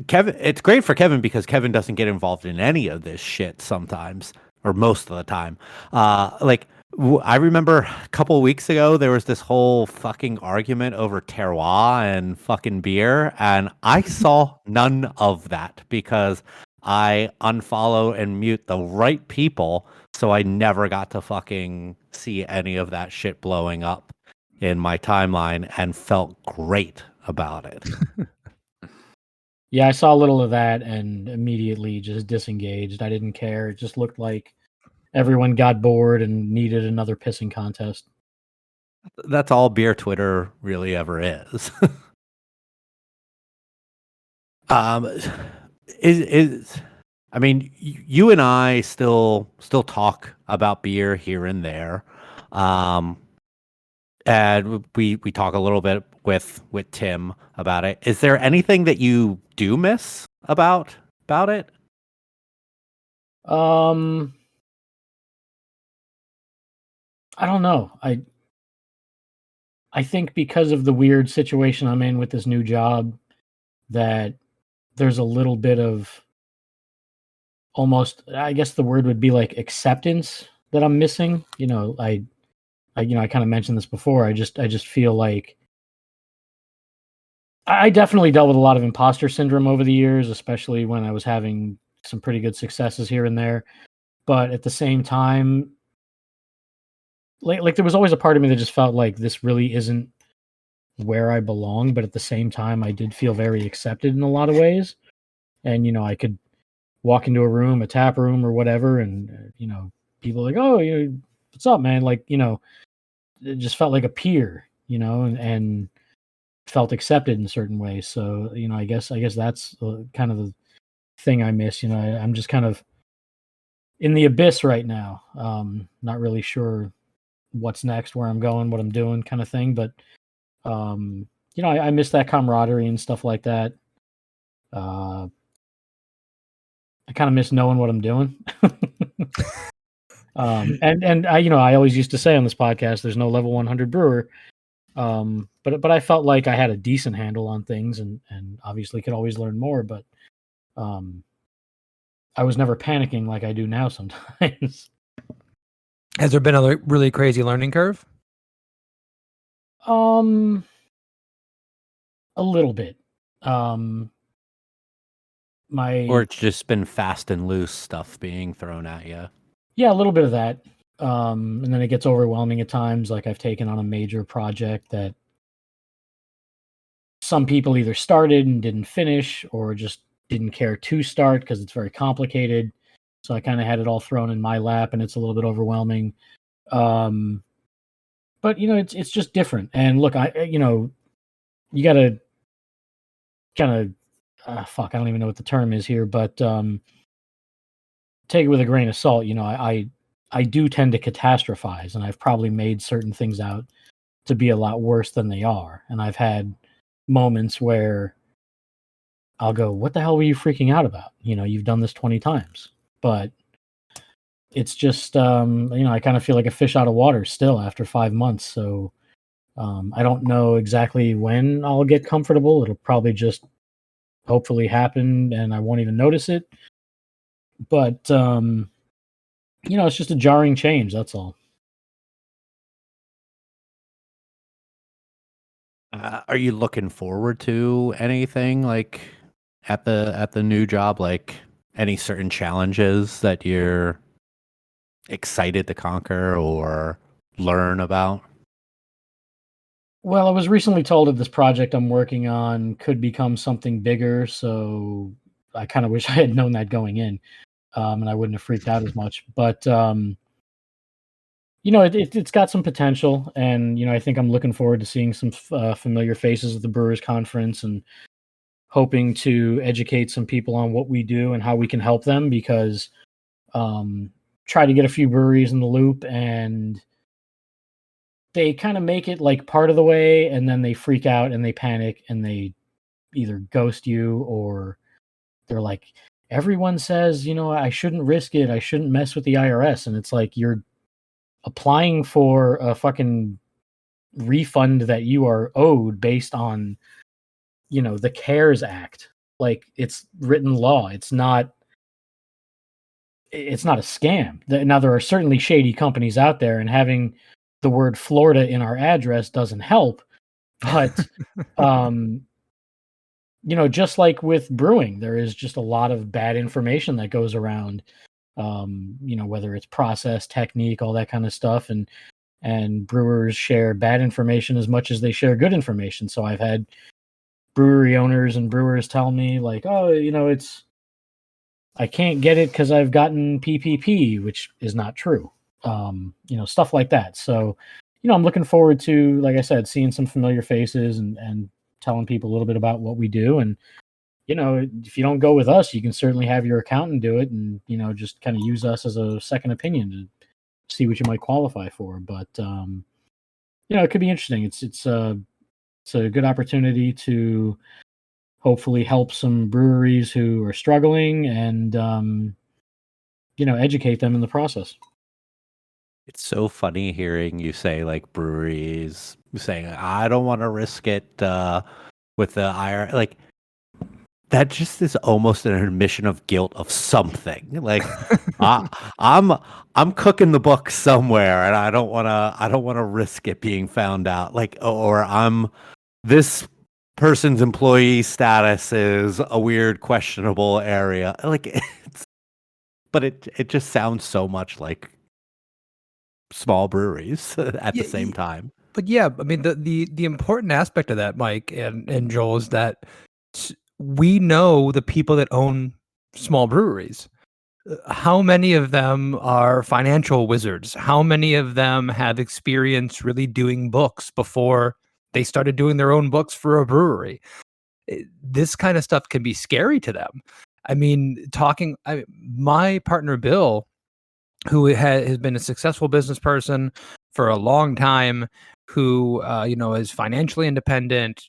Kevin, it's great for Kevin because Kevin doesn't get involved in any of this shit sometimes, or most of the time. I remember a couple of weeks ago there was this whole fucking argument over terroir and fucking beer, and I saw none of that because I unfollow and mute the right people, so I never got to fucking see any of that shit blowing up in my timeline and felt great about it. Yeah, I saw a little of that and immediately just disengaged. I didn't care. It just looked like everyone got bored and needed another pissing contest. That's all beer Twitter really ever is. um, is I mean, you and I still talk about beer here and there, and we talk a little bit with Tim about it. Is there anything that you do miss about it? I don't know. I think because of the weird situation I'm in with this new job, that there's a little bit of almost, I guess the word would be like acceptance that I'm missing. I kind of mentioned this before. I just feel like I definitely dealt with a lot of imposter syndrome over the years, especially when I was having some pretty good successes here and there. But at the same time, like there was always a part of me that just felt like this really isn't where I belong. But at the same time, I did feel very accepted in a lot of ways. And I could walk into a room, a tap room or whatever, and people are like, "Oh, what's up, man?" Like, it just felt like a peer, and felt accepted in certain ways. So, I guess that's kind of the thing I miss. I'm just kind of in the abyss right now. Not really sure what's next, where I'm going, what I'm doing, kind of thing. But I miss that camaraderie and stuff like that. I kind of miss knowing what I'm doing. And I always used to say on this podcast, there's no level 100 brewer. But I felt like I had a decent handle on things and obviously could always learn more, but I was never panicking like I do now sometimes. Has there been a really crazy learning curve? A little bit. My Or it's just been fast and loose stuff being thrown at you? Yeah, a little bit of that. And then it gets overwhelming at times. Like I've taken on a major project that some people either started and didn't finish or just didn't care to start because it's very complicated. So I kind of had it all thrown in my lap and it's a little bit overwhelming. But it's just different. And look, you got to kind of fuck, I don't even know what the term is here, but take it with a grain of salt. I do tend to catastrophize, and I've probably made certain things out to be a lot worse than they are. And I've had moments where I'll go, "What the hell were you freaking out about?" You've done this 20 times, but it's just, I kind of feel like a fish out of water still after 5 months. So I don't know exactly when I'll get comfortable. It'll probably just hopefully happen, and I won't even notice it. But it's just a jarring change. That's all. Are you looking forward to anything like at the new job? Like any certain challenges that you're excited to conquer or learn about? Well, I was recently told that this project I'm working on could become something bigger, so I kind of wish I had known that going in, and I wouldn't have freaked out as much. But it's got some potential, and I think I'm looking forward to seeing some familiar faces at the Brewers Conference, and hoping to educate some people on what we do and how we can help them. Because try to get a few breweries in the loop, and they kind of make it like part of the way, and then they freak out and they panic and they either ghost you, or they're like, everyone says, I shouldn't risk it. I shouldn't mess with the IRS. And it's like, you're applying for a fucking refund that you are owed based on, the CARES Act. Like, it's written law. It's not a scam. Now, there are certainly shady companies out there, and having the word Florida in our address doesn't help. But, just like with brewing, there is just a lot of bad information that goes around, whether it's process, technique, all that kind of stuff. And brewers share bad information as much as they share good information. So I've had brewery owners and brewers tell me, like, oh, I can't get it because I've gotten PPP, which is not true. Stuff like that. So, I'm looking forward to, like I said, seeing some familiar faces and telling people a little bit about what we do. And, if you don't go with us, you can certainly have your accountant do it, and, just kind of use us as a second opinion to see what you might qualify for. But, it could be interesting. It's a good opportunity to hopefully help some breweries who are struggling, and educate them in the process. It's so funny hearing you say like breweries saying I don't want to risk it with the IR. Like that just is almost an admission of guilt of something. Like I'm cooking the book somewhere, and I don't wanna risk it being found out. Like or I'm this person's employee status is a weird questionable area. Like but it just sounds so much like small breweries at the Yeah, same time. but yeah, I mean the important aspect of that, Mike and Joel, is that we know the people that own small breweries. How many of them are financial wizards? How many of them have experience really doing books before they started doing their own books for a brewery? This kind of stuff can be scary to them. I mean, my partner Bill, who has been a successful business person for a long time, who is financially independent.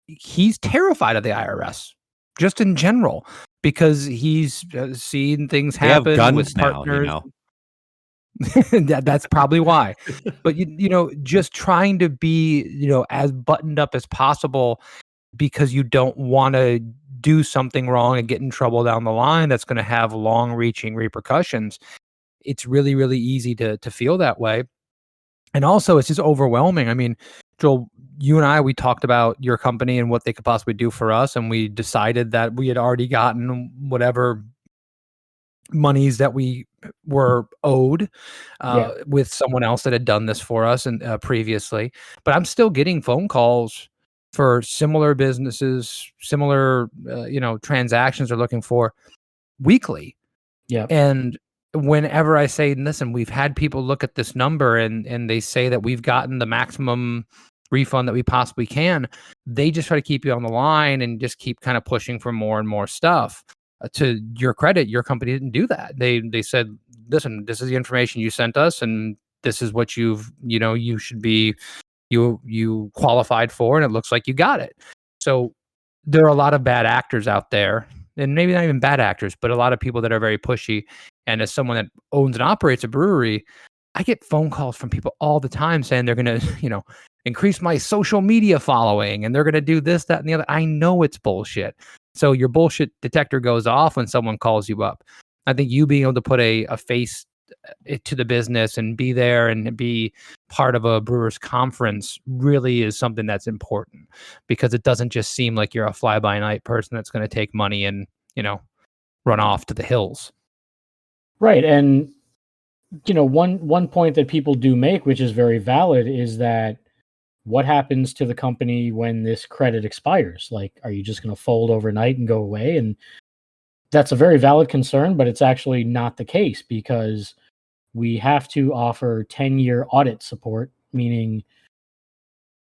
He's terrified of the IRS, just in general, because he's seen things They have happen with guns now, you partners. know. That's probably why. But just trying to be as buttoned up as possible, because you don't want to do something wrong and get in trouble down the line that's going to have long-reaching repercussions. It's really, really easy to feel that way. And also, it's just overwhelming. I mean, Joel, you and we talked about your company and what they could possibly do for us, and we decided that we had already gotten whatever monies that we were owed Yeah. with someone else that had done this for us and previously. But I'm still getting phone calls for similar businesses, similar transactions they're looking for weekly. Yeah. And whenever I say, listen, we've had people look at this number and they say that we've gotten the maximum refund that we possibly can, they just try to keep you on the line and just keep kind of pushing for more and more stuff. To your credit, your company didn't do that. They said, listen, this is the information you sent us, and this is what you should be you qualified for, and it looks like you got it. So there are a lot of bad actors out there, and maybe not even bad actors, but a lot of people that are very pushy. And as someone that owns and operates a brewery, I get phone calls from people all the time saying they're going to, increase my social media following, and they're going to do this, that, and the other. I know it's bullshit. So your bullshit detector goes off when someone calls you up. I think you being able to put a face to the business and be there and be part of a brewers conference really is something that's important, because it doesn't just seem like you're a fly by night person that's going to take money and run off to the hills. Right. And one point that people do make, which is very valid, is that what happens to the company when this credit expires? Like, are you just going to fold overnight and go away? And that's a very valid concern, but it's actually not the case because we have to offer 10-year audit support, meaning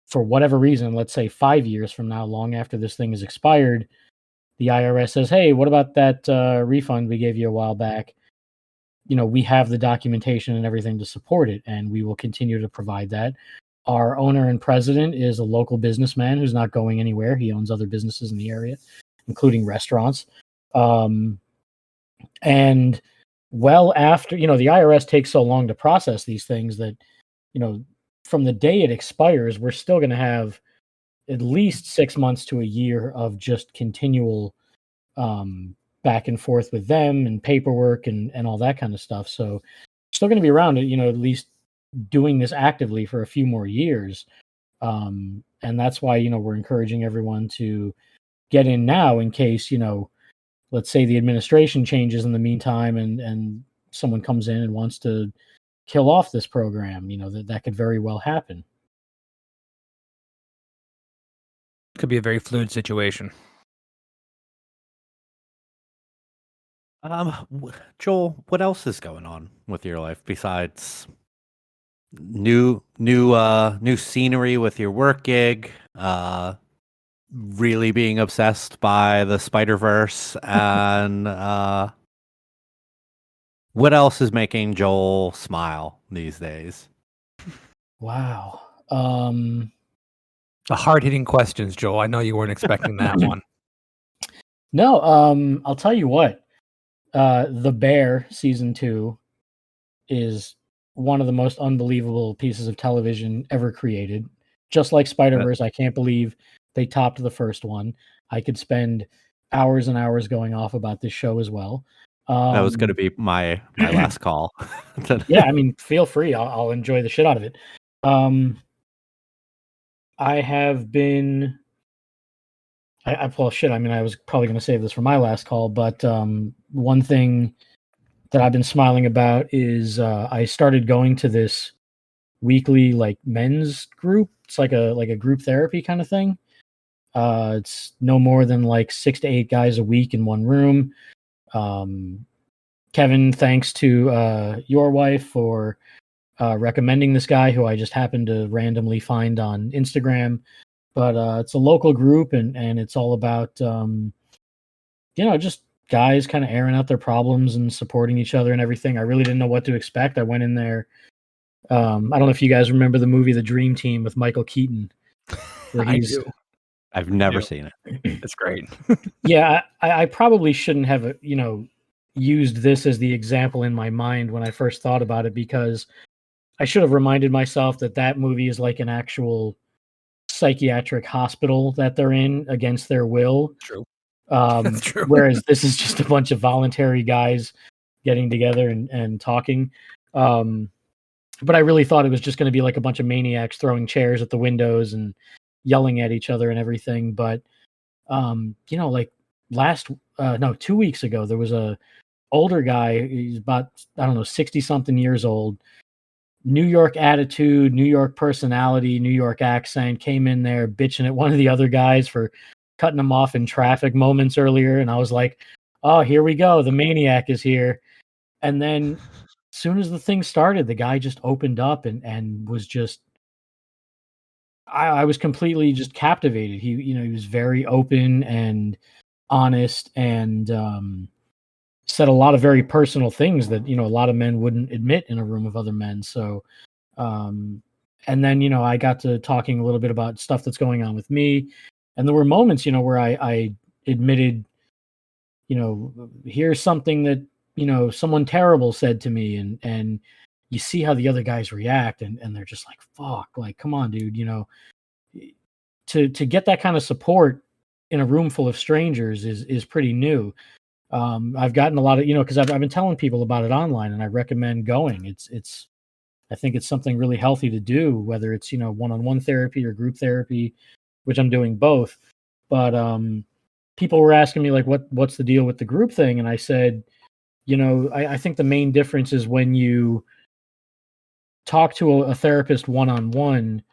for whatever reason, let's say 5 years from now, long after this thing is expired, the IRS says, hey, what about that refund we gave you a while back? We have the documentation and everything to support it, and we will continue to provide that. Our owner and president is a local businessman who's not going anywhere. He owns other businesses in the area, including restaurants. And well after, the IRS takes so long to process these things that, from the day it expires, we're still going to have at least 6 months to a year of just continual back and forth with them and paperwork and all that kind of stuff. So still going to be around, at least doing this actively for a few more years. And that's why, we're encouraging everyone to get in now in case, let's say the administration changes in the meantime and someone comes in and wants to kill off this program, that could very well happen. Could be a very fluid situation. Joel, what else is going on with your life besides new scenery with your work gig, really being obsessed by the Spider-Verse, and what else is making Joel smile these days? Wow. The hard-hitting questions, Joel. I know you weren't expecting that one. No, I'll tell you what. The Bear season 2 is one of the most unbelievable pieces of television ever created. Just like Spider-Verse, I can't believe they topped the first one. I could spend hours and hours going off about this show as well. That was going to be my last call. Yeah, I mean, feel free. I'll enjoy the shit out of it. I have been. Well, shit. I mean, I was probably going to save this for my last call, but one thing that I've been smiling about is I started going to this weekly men's group. It's like a group therapy kind of thing. It's no more than 6 to 8 guys a week in one room. Kevin, thanks to your wife for recommending this guy who I just happened to randomly find on Instagram. But it's a local group, and it's all about just guys kind of airing out their problems and supporting each other and everything. I really didn't know what to expect. I went in there. I don't know if you guys remember the movie The Dream Team with Michael Keaton. I do. I've never seen it. It's great. Yeah, I probably shouldn't have used this as the example in my mind when I first thought about it, because I should have reminded myself that movie is like an actual psychiatric hospital that they're in against their will. True. That's true. Whereas this is just a bunch of voluntary guys getting together and talking. But I really thought it was just going to be like a bunch of maniacs throwing chairs at the windows and yelling at each other and everything. But 2 weeks ago, there was a older guy. He's about, 60 something years old. New York attitude, New York personality, New York accent, came in there bitching at one of the other guys for cutting him off in traffic moments earlier. And I was like, oh, here we go. The maniac is here. And then as soon as the thing started, the guy just opened up and was just, I was completely just captivated. He was very open and honest and said a lot of very personal things that, a lot of men wouldn't admit in a room of other men. So, and then, I got to talking a little bit about stuff that's going on with me. And there were moments, where I admitted, here's something that, someone terrible said to me, and you see how the other guys react and they're just like, fuck, like, come on, dude, to get that kind of support in a room full of strangers is pretty new. I've gotten a lot of, because I've been telling people about it online, and I recommend going. I think it's something really healthy to do, whether it's, one-on-one therapy or group therapy, which I'm doing both. But people were asking me what's the deal with the group thing? And I said, I think the main difference is when you talk to a therapist one-on-one,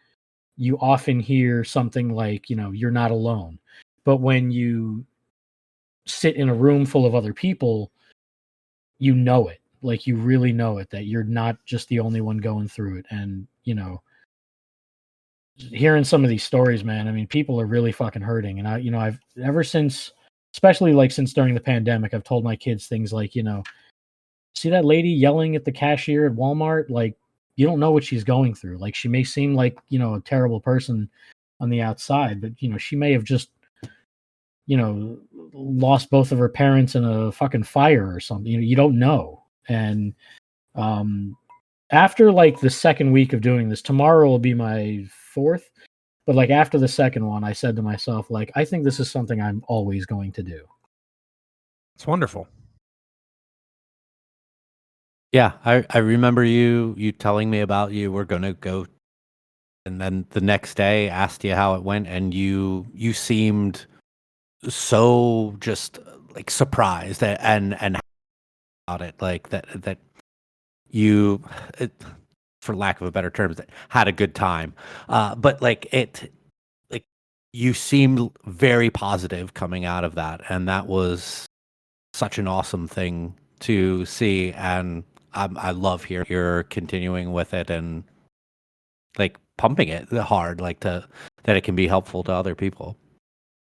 you often hear something like, you're not alone. But when you sit in a room full of other people, you know it. Like, you really know it, that you're not just the only one going through it. And, hearing some of these stories, man, I mean, people are really fucking hurting. And I've ever since, especially like since during the pandemic, I've told my kids things like, see that lady yelling at the cashier at Walmart? Like, you don't know what she's going through. Like, she may seem like, a terrible person on the outside, but, she may have just, lost both of her parents in a fucking fire or something. You don't know. And after like the second week of doing this, tomorrow will be my fourth. But like after the second one, I said to myself, like, I think this is something I'm always going to do. It's wonderful. Yeah, I remember you telling me about you were going to go, and then the next day asked you how it went, and you seemed so just like surprised and about it, like that you, for lack of a better term, that had a good time. But like you seemed very positive coming out of that, and that was such an awesome thing to see. And I love hearing you're continuing with it and like pumping it hard, like that it can be helpful to other people.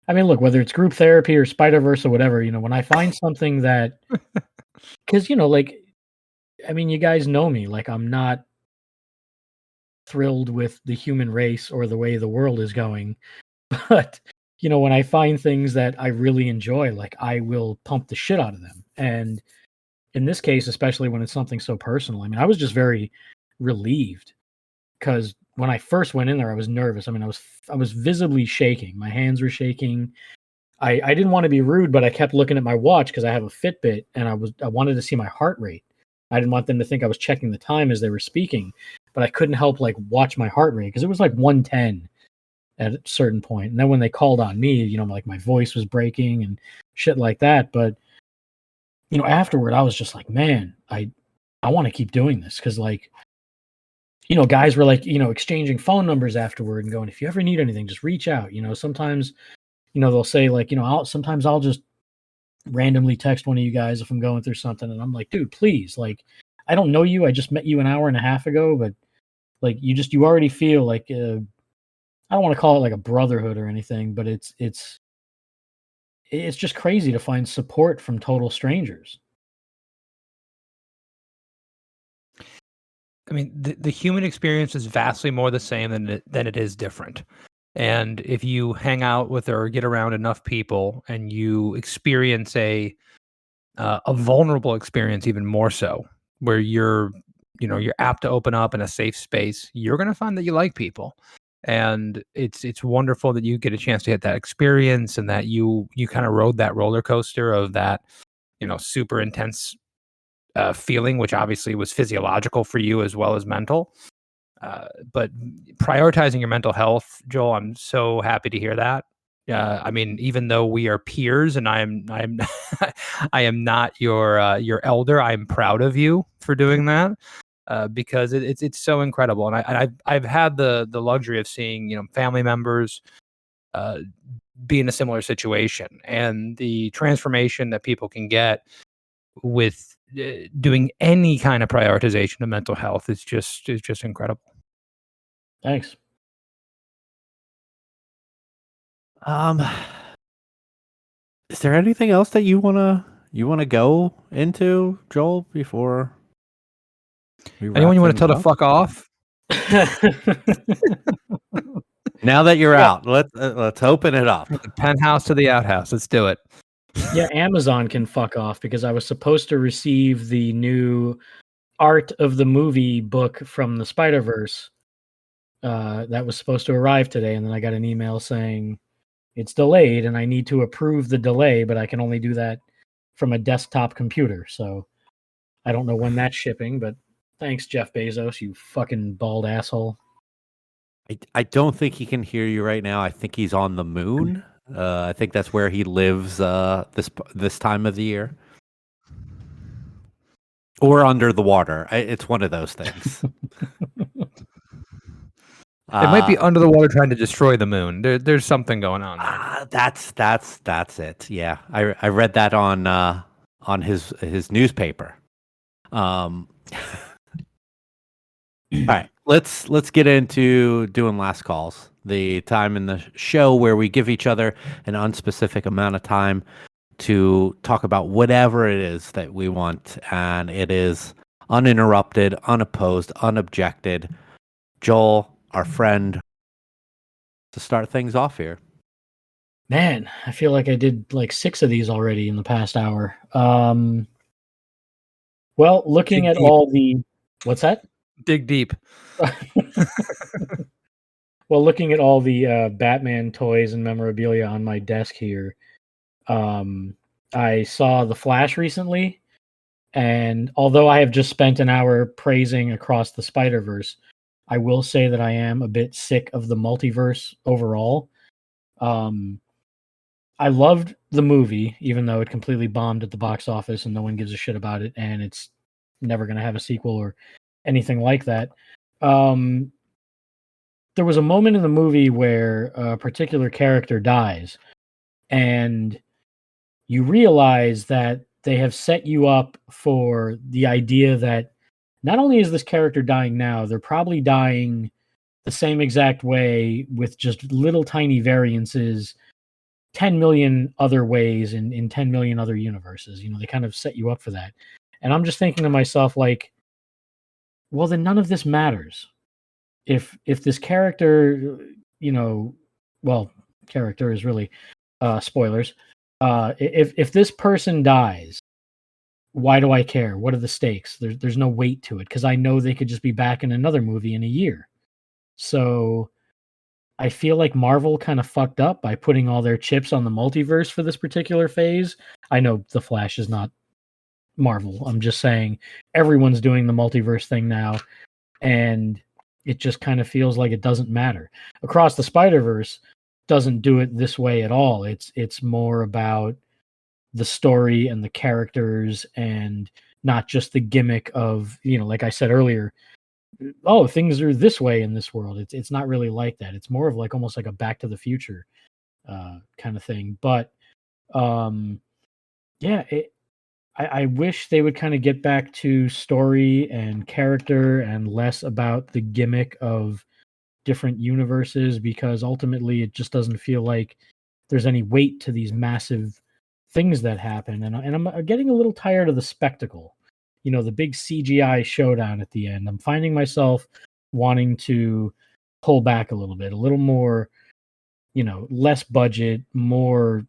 I mean, look, whether it's group therapy or Spider-Verse or whatever, when I find something that, because, like, I mean, you guys know me, like, I'm not thrilled with the human race or the way the world is going. But, when I find things that I really enjoy, like, I will pump the shit out of them. And in this case, especially when it's something so personal, I mean, I was just very relieved because when I first went in there, I was nervous. I mean, I was visibly shaking. My hands were shaking. I didn't want to be rude, but I kept looking at my watch because I have a Fitbit, and I wanted to see my heart rate. I didn't want them to think I was checking the time as they were speaking, but I couldn't help like watch my heart rate because it was like 110 at a certain point. And then when they called on me, like my voice was breaking and shit like that. But afterward, I was just like, man, I want to keep doing this because like, guys were like, exchanging phone numbers afterward and going, if you ever need anything, just reach out. Sometimes, they'll say like, sometimes I'll just randomly text one of you guys if I'm going through something. And I'm like, dude, please, like, I don't know you. I just met you an hour and a half ago, but like, you already feel like, I don't want to call it like a brotherhood or anything, but it's just crazy to find support from total strangers. I mean, the human experience is vastly more the same than it is different. And if you hang out with or get around enough people and you experience a vulnerable experience even more so, where you're apt to open up in a safe space, you're going to find that you like people. And it's wonderful that you get a chance to hit that experience and that you kind of rode that roller coaster of that, super intense feeling, which obviously was physiological for you as well as mental. But prioritizing your mental health, Joel, I'm so happy to hear that. I mean, even though we are peers, and I'm I am not your elder, I'm proud of you for doing that because it's so incredible. And I've had the luxury of seeing family members be in a similar situation, and the transformation that people can get with doing any kind of prioritization of mental health is just incredible. Thanks. Is there anything else that you wanna go into, Joel, before we wrap Anyone you want to things tell to up? fuck off? Now that you're Yeah. out, let's open it up. The penthouse to the outhouse. Let's do it. Yeah, Amazon can fuck off because I was supposed to receive the new Art of the Movie book from the Spider-Verse that was supposed to arrive today, and then I got an email saying it's delayed and I need to approve the delay, but I can only do that from a desktop computer. So I don't know when that's shipping, but thanks, Jeff Bezos, you fucking bald asshole. I don't think he can hear you right now. I think he's on the moon. I think that's where he lives this time of the year, or under the water. It's one of those things. It might be under the water trying to destroy the moon. There's something going on there. That's it. Yeah, I read that on his newspaper. All right, let's get into doing last calls. The time in the show where we give each other an unspecific amount of time to talk about whatever it is that we want, and it is uninterrupted, unopposed, unobjected. Joel, our friend, to start things off here. Man, I feel like I did like 6 of these already in the past hour. Well, looking Dig at deep. all the what's that? Dig deep. Well, looking at all the Batman toys and memorabilia on my desk here, I saw The Flash recently, and although I have just spent an hour praising Across the Spider-Verse, I will say that I am a bit sick of the multiverse overall. Um, I loved the movie, even though it completely bombed at the box office and no one gives a shit about it, and it's never going to have a sequel or anything like that. Um, there was a moment in the movie where a particular character dies, and you realize that they have set you up for the idea that not only is this character dying now, they're probably dying the same exact way with just little tiny variances 10 million other ways in 10 million other universes. They kind of set you up for that. And I'm just thinking to myself, like, well, then none of this matters. If this character, well, character is really spoilers. If this person dies, why do I care? What are the stakes? There's no weight to it because I know they could just be back in another movie in a year. So I feel like Marvel kind of fucked up by putting all their chips on the multiverse for this particular phase. I know The Flash is not Marvel. I'm just saying everyone's doing the multiverse thing now, and it just kind of feels like it doesn't matter. Across the Spider-Verse doesn't do it this way at all. It's more about the story and the characters and not just the gimmick of, like I said earlier, oh, things are this way in this world. It's not really like that. It's more of like almost like a Back to the Future kind of thing. But yeah, I wish they would kind of get back to story and character and less about the gimmick of different universes, because ultimately it just doesn't feel like there's any weight to these massive things that happen. And I'm getting a little tired of the spectacle. The big CGI showdown at the end. I'm finding myself wanting to pull back a little more, less budget, more,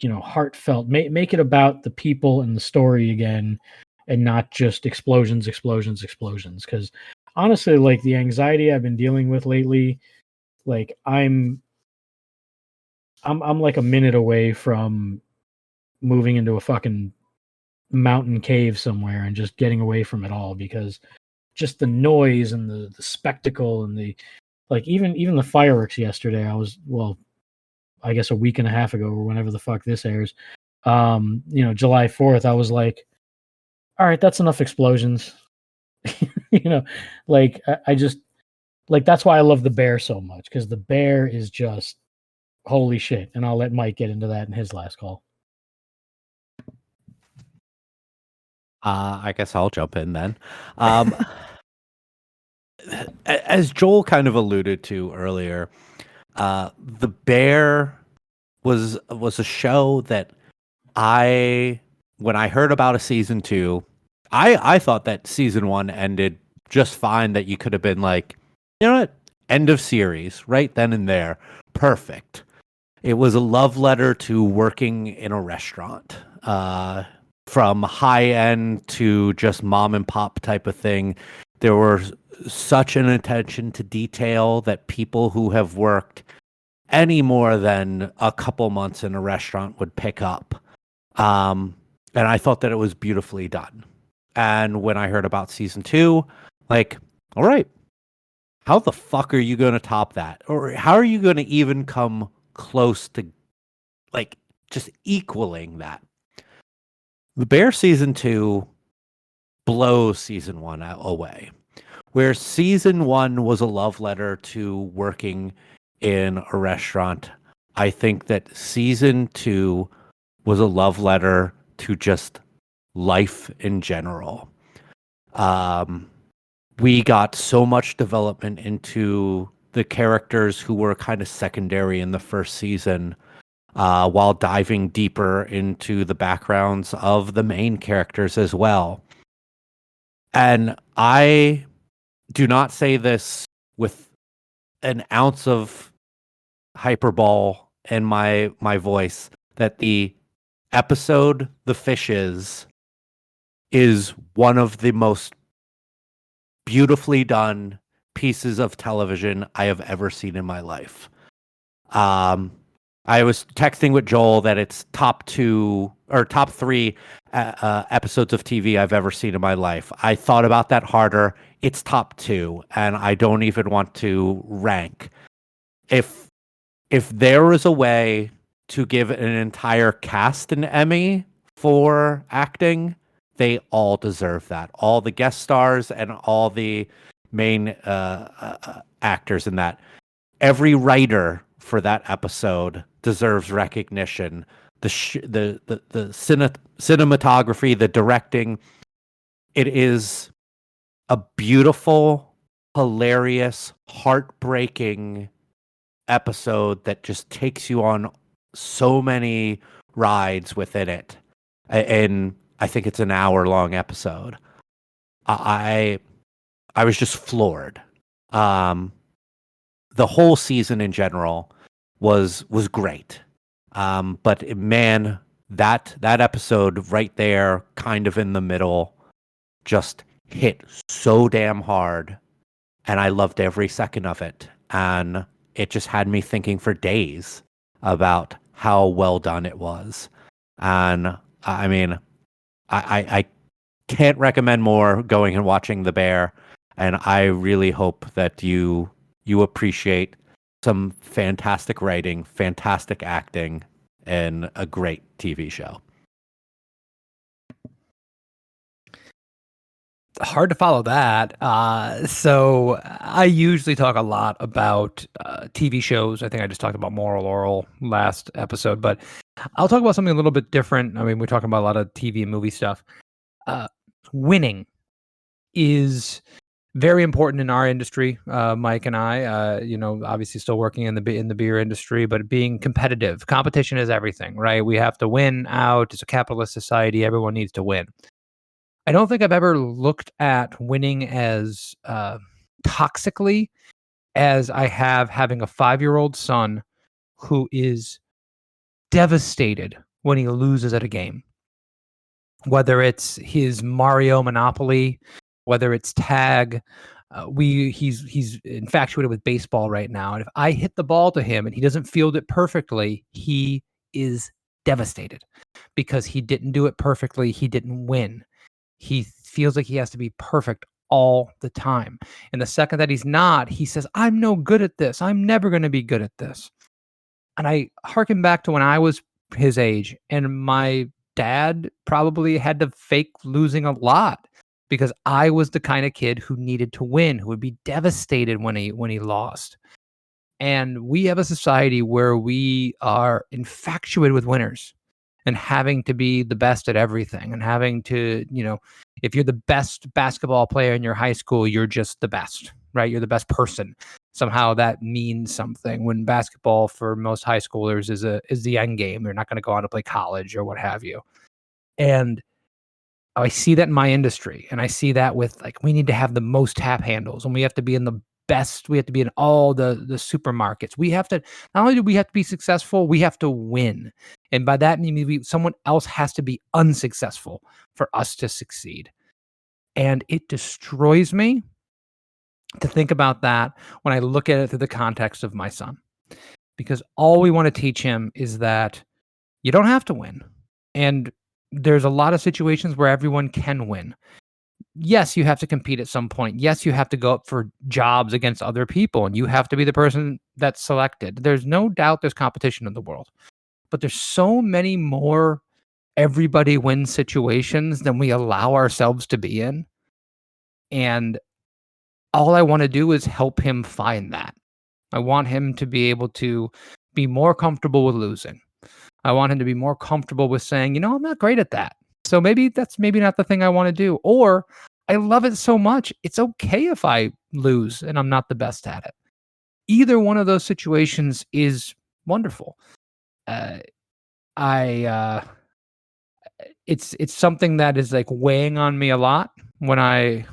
heartfelt. Make it about the people and the story again, and not just explosions. Because honestly, like the anxiety I've been dealing with lately, like I'm like a minute away from moving into a fucking mountain cave somewhere and just getting away from it all, because just the noise and the spectacle and the, like, even the fireworks yesterday, I guess a week and a half ago or whenever the fuck this airs, July 4th, I was like, all right, that's enough explosions. you know like I just, like, that's why I love the bear so much, because the bear is just holy shit. And I'll let Mike get into that in his last call. I guess I'll jump in then. As Joel kind of alluded to earlier, The Bear was a show that when I heard about a season 2, I thought that season 1 ended just fine, that you could have been like, you know what, end of series right then and there, perfect. It was a love letter to working in a restaurant, from high end to just mom and pop type of thing. There was such an attention to detail that people who have worked any more than a couple months in a restaurant would pick up. And I thought that it was beautifully done. And when I heard about season 2, like, all right, how the fuck are you going to top that? Or how are you going to even come close to, like, just equaling that? The Bear season 2 blows season 1 away. Where season 1 was a love letter to working in a restaurant, I think that season 2 was a love letter to just life in general. Um, we got so much development into the characters who were kind of secondary in the first season, while diving deeper into the backgrounds of the main characters as well. And I do not say this with an ounce of hyperbole in my voice that the episode The Fishes is one of the most beautifully done pieces of television I have ever seen in my life. Um, I was texting with Joel that it's top 2 or top 3 episodes of TV I've ever seen in my life. I thought about that harder. It's top 2, and I don't even want to rank. If there was a way to give an entire cast an Emmy for acting, they all deserve that. All the guest stars and all the main actors in that. Every writer for that episode deserves recognition. The cinematography, the directing, it is a beautiful, hilarious, heartbreaking episode that just takes you on so many rides within it. And I think it's an hour-long episode. I was just floored. The whole season in general was great. But man, that episode right there, kind of in the middle, just hit so damn hard, and I loved every second of it. And it just had me thinking for days about how well done it was. And I mean, I can't recommend more going and watching The Bear. And I really hope that you appreciate some fantastic writing, fantastic acting, and a great TV show. Hard to follow that. So I usually talk a lot about TV shows. I think I just talked about Moral Oral last episode, but I'll talk about something a little bit different. I mean, we're talking about a lot of TV and movie stuff. Winning is very important in our industry. Mike and I, obviously still working in the beer industry, but being competitive. Competition is everything, right? We have to win out. It's a capitalist society. Everyone needs to win. I don't think I've ever looked at winning as toxically as I have having a 5-year-old son who is devastated when he loses at a game. Whether it's his Mario Monopoly, whether it's tag, he's infatuated with baseball right now. And if I hit the ball to him and he doesn't field it perfectly, he is devastated because he didn't do it perfectly. He didn't win. He feels like he has to be perfect all the time. And the second that he's not, he says, I'm no good at this. I'm never going to be good at this. And I harken back to when I was his age, and my dad probably had to fake losing a lot because I was the kind of kid who needed to win, who would be devastated when he lost. And we have a society where we are infatuated with winners and having to be the best at everything and having to, if you're the best basketball player in your high school, you're just the best, right? You're the best person. Somehow that means something when basketball for most high schoolers is the end game. They're not going to go on to play college or what have you. And I see that in my industry, and I see that with we need to have the most tap handles, and we have to be in the best. We have to be in all the supermarkets. We have to, not only do we have to be successful, we have to win. And by that, means someone else has to be unsuccessful for us to succeed. And it destroys me to think about that when I look at it through the context of my son, because all we want to teach him is that you don't have to win. And there's a lot of situations where everyone can win. Yes, you have to compete at some point. Yes, you have to go up for jobs against other people, and you have to be the person that's selected. There's no doubt there's competition in the world, but there's so many more everybody wins situations than we allow ourselves to be in. And all I want to do is help him find that. I want him to be able to be more comfortable with losing. I want him to be more comfortable with saying, I'm not great at that. So maybe that's not the thing I want to do. Or I love it so much, it's okay if I lose and I'm not the best at it. Either one of those situations is wonderful. It's something that is like weighing on me a lot when I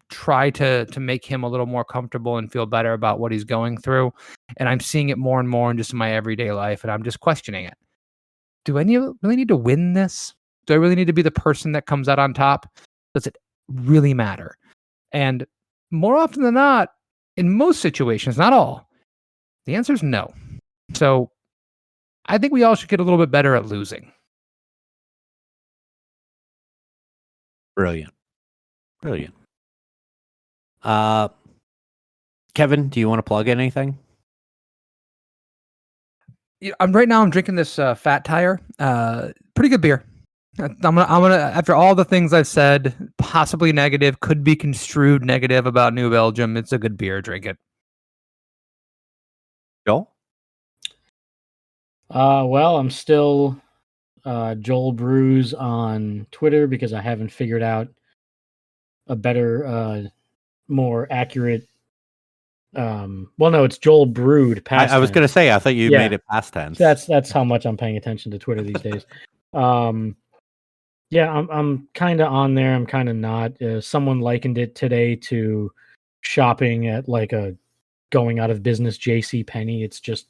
try to make him a little more comfortable and feel better about what he's going through. And I'm seeing it more and more in just my everyday life, and I'm just questioning it. Do I really need to win this? Do I really need to be the person that comes out on top? Does it really matter? And more often than not, in most situations, not all, the answer is no. So I think we all should get a little bit better at losing. Brilliant. Kevin, do you want to plug anything? I'm drinking this Fat Tire. Pretty good beer. I'm gonna after all the things I've said, possibly negative, could be construed negative about New Belgium. It's a good beer. Drink it. Joel? Well, I'm still Joel Brews on Twitter because I haven't figured out a better, more accurate. Well, no, it's Joel Brewed. I was going to say, I thought you made it past tense. That's how much I'm paying attention to Twitter these days. Yeah, I'm kind of on there. I'm kind of not. Someone likened it today to shopping at like a going out of business J.C. Penney. It's just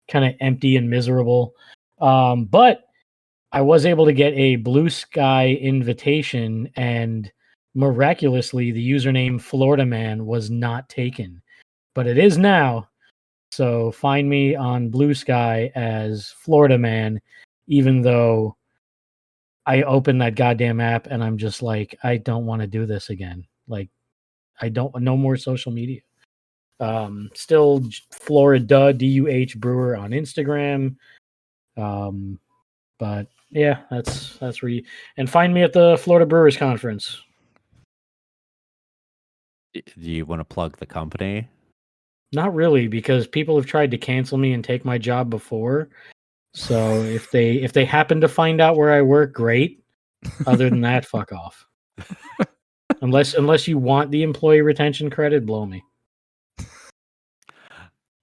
kind of empty and miserable. But I was able to get a Blue Sky invitation, and miraculously, the username Florida Man was not taken, but it is now. So find me on Blue Sky as Florida Man, even though I open that goddamn app and I'm just like, I don't want to do this again. Like, no more social media. Still Florida DUH Brewer on Instagram. But yeah, that's where you, and find me at the Florida Brewers Conference. Do you want to plug the company? Not really, because people have tried to cancel me and take my job before. So if they happen to find out where I work, great. Other than that, fuck off. Unless you want the employee retention credit, blow me.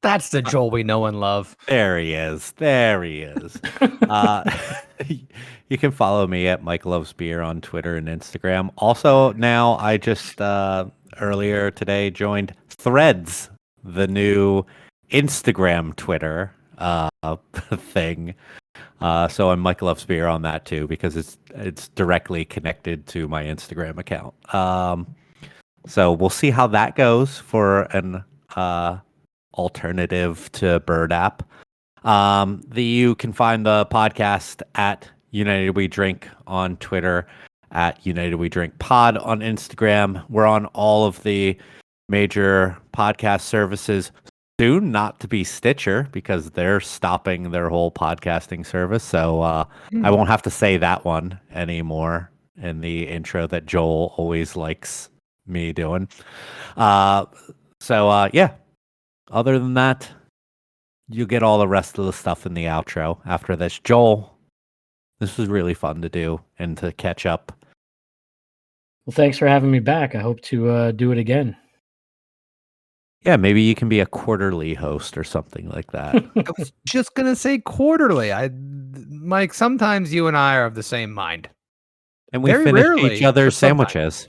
That's the Joel we know and love. There he is. You can follow me at Mike Loves Beer on Twitter and Instagram. Also, now I just earlier today joined Threads, the new Instagram Twitter thing. So I'm Mike Loves Beer on that too, because it's directly connected to my Instagram account. So we'll see how that goes for an alternative to Bird app. You can find the podcast at United We Drink on Twitter, at United We Drink Pod on Instagram. We're on all of the major podcast services soon, not to be Stitcher, because they're stopping their whole podcasting service. So I won't have to say that one anymore in the intro that Joel always likes me doing. Yeah. Other than that, you get all the rest of the stuff in the outro after this. Joel, this was really fun to do and to catch up. Well, thanks for having me back. I hope to do it again. Yeah, maybe you can be a quarterly host or something like that. I was just gonna say quarterly. Mike, sometimes you and I are of the same mind. And we Very finish rarely, each other's but sometimes. sandwiches.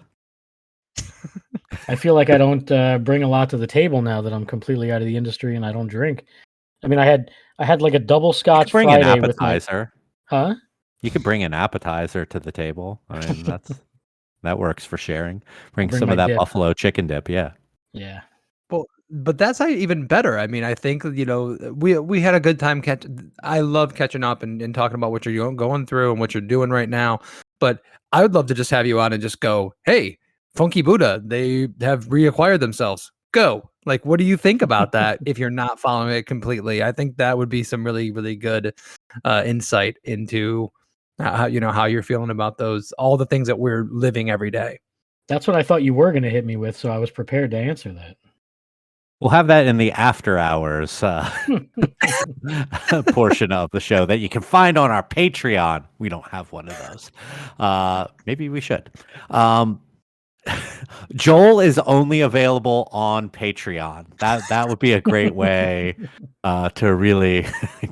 I feel like I don't bring a lot to the table now that I'm completely out of the industry and I don't drink. I mean, I had like a double Scotch Bring Friday an appetizer. Huh? You could bring an appetizer to the table. I mean, that works for sharing. Bring some my of that dip. buffalo chicken dip. Yeah. Yeah. Well, but that's even better. I mean, I think, we had a good time I love catching up and talking about what you're going through and what you're doing right now. But I would love to just have you on and just go, hey, Funky Buddha, they have reacquired themselves. Go. Like, what do you think about that if you're not following it completely? I think that would be some really, really good insight into how you're feeling about all the things that we're living every day. That's what I thought you were going to hit me with, so I was prepared to answer that. We'll have that in the after hours portion of the show that you can find on our Patreon. We don't have one of those. Maybe we should. Joel is only available on Patreon. That would be a great way to really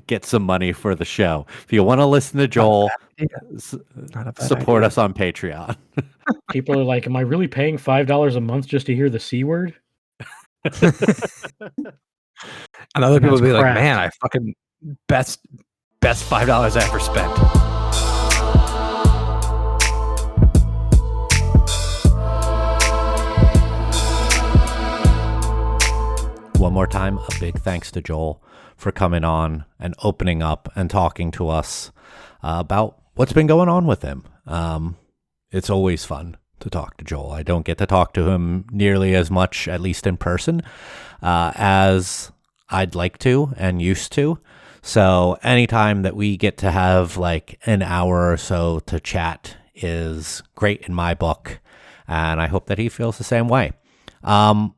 get some money for the show. If you want to listen to Joel, support us on Patreon. People are like, "Am I really paying $5 a month just to hear the C word?" And other people That's will be like, cracked. "Man, I fucking best $5 I ever spent." One more time, a big thanks to Joel for coming on and opening up and talking to us about what's been going on with him. It's always fun to talk to Joel. I don't get to talk to him nearly as much, at least in person, as I'd like to and used to. So anytime that we get to have like an hour or so to chat is great in my book. And I hope that he feels the same way. One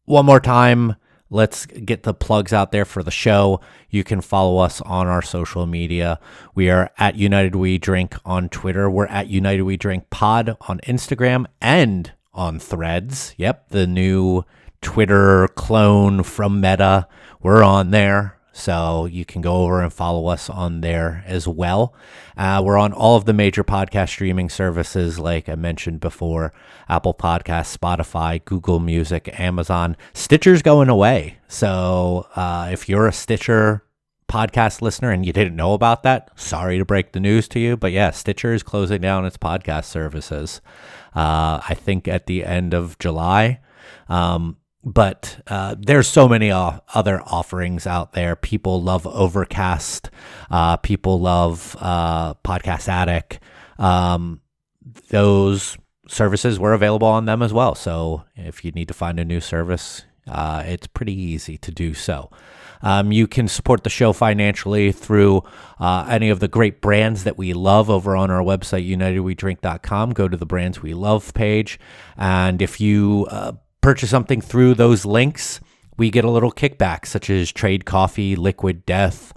more time, let's get the plugs out there for the show. You can follow us on our social media. We are at United We Drink on Twitter. We're at United We Drink Pod on Instagram and on Threads. Yep, the new Twitter clone from Meta. We're on there. So you can go over and follow us on there as well. We're on all of the major podcast streaming services, like I mentioned before, Apple Podcasts, Spotify, Google Music, Amazon. Stitcher's going away. So if you're a Stitcher podcast listener and you didn't know about that, sorry to break the news to you. But yeah, Stitcher is closing down its podcast services, I think at the end of July. But there's so many other offerings out there. People love Overcast. People love Podcast Addict. Those services were available on them as well. So if you need to find a new service, it's pretty easy to do so. You can support the show financially through any of the great brands that we love over on our website, unitedwedrink.com. Go to the Brands We Love page. And if you purchase something through those links, we get a little kickback, such as Trade Coffee, Liquid Death,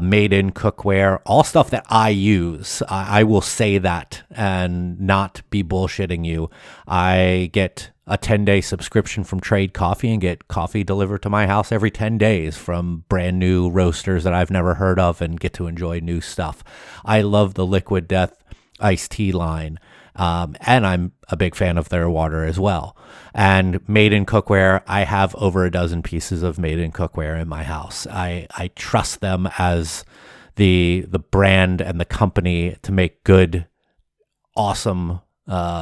Made in Cookware, all stuff that I use. I will say that and not be bullshitting you. I get a 10-day subscription from Trade Coffee and get coffee delivered to my house every 10 days from brand new roasters that I've never heard of and get to enjoy new stuff. I love the Liquid Death iced tea line. And I'm a big fan of their water as well. And Made in Cookware, I have over a dozen pieces of Made in Cookware in my house. I trust them as the brand and the company to make good, awesome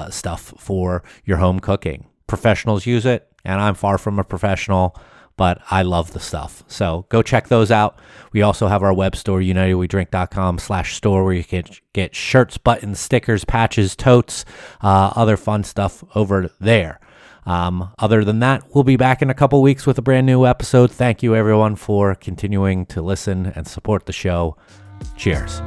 stuff for your home cooking. Professionals use it, and I'm far from a professional, but I love the stuff. So go check those out. We also have our web store, unitedwedrink.com/store, where you can get shirts, buttons, stickers, patches, totes, other fun stuff over there. Other than that, we'll be back in a couple weeks with a brand new episode. Thank you, everyone, for continuing to listen and support the show. Cheers.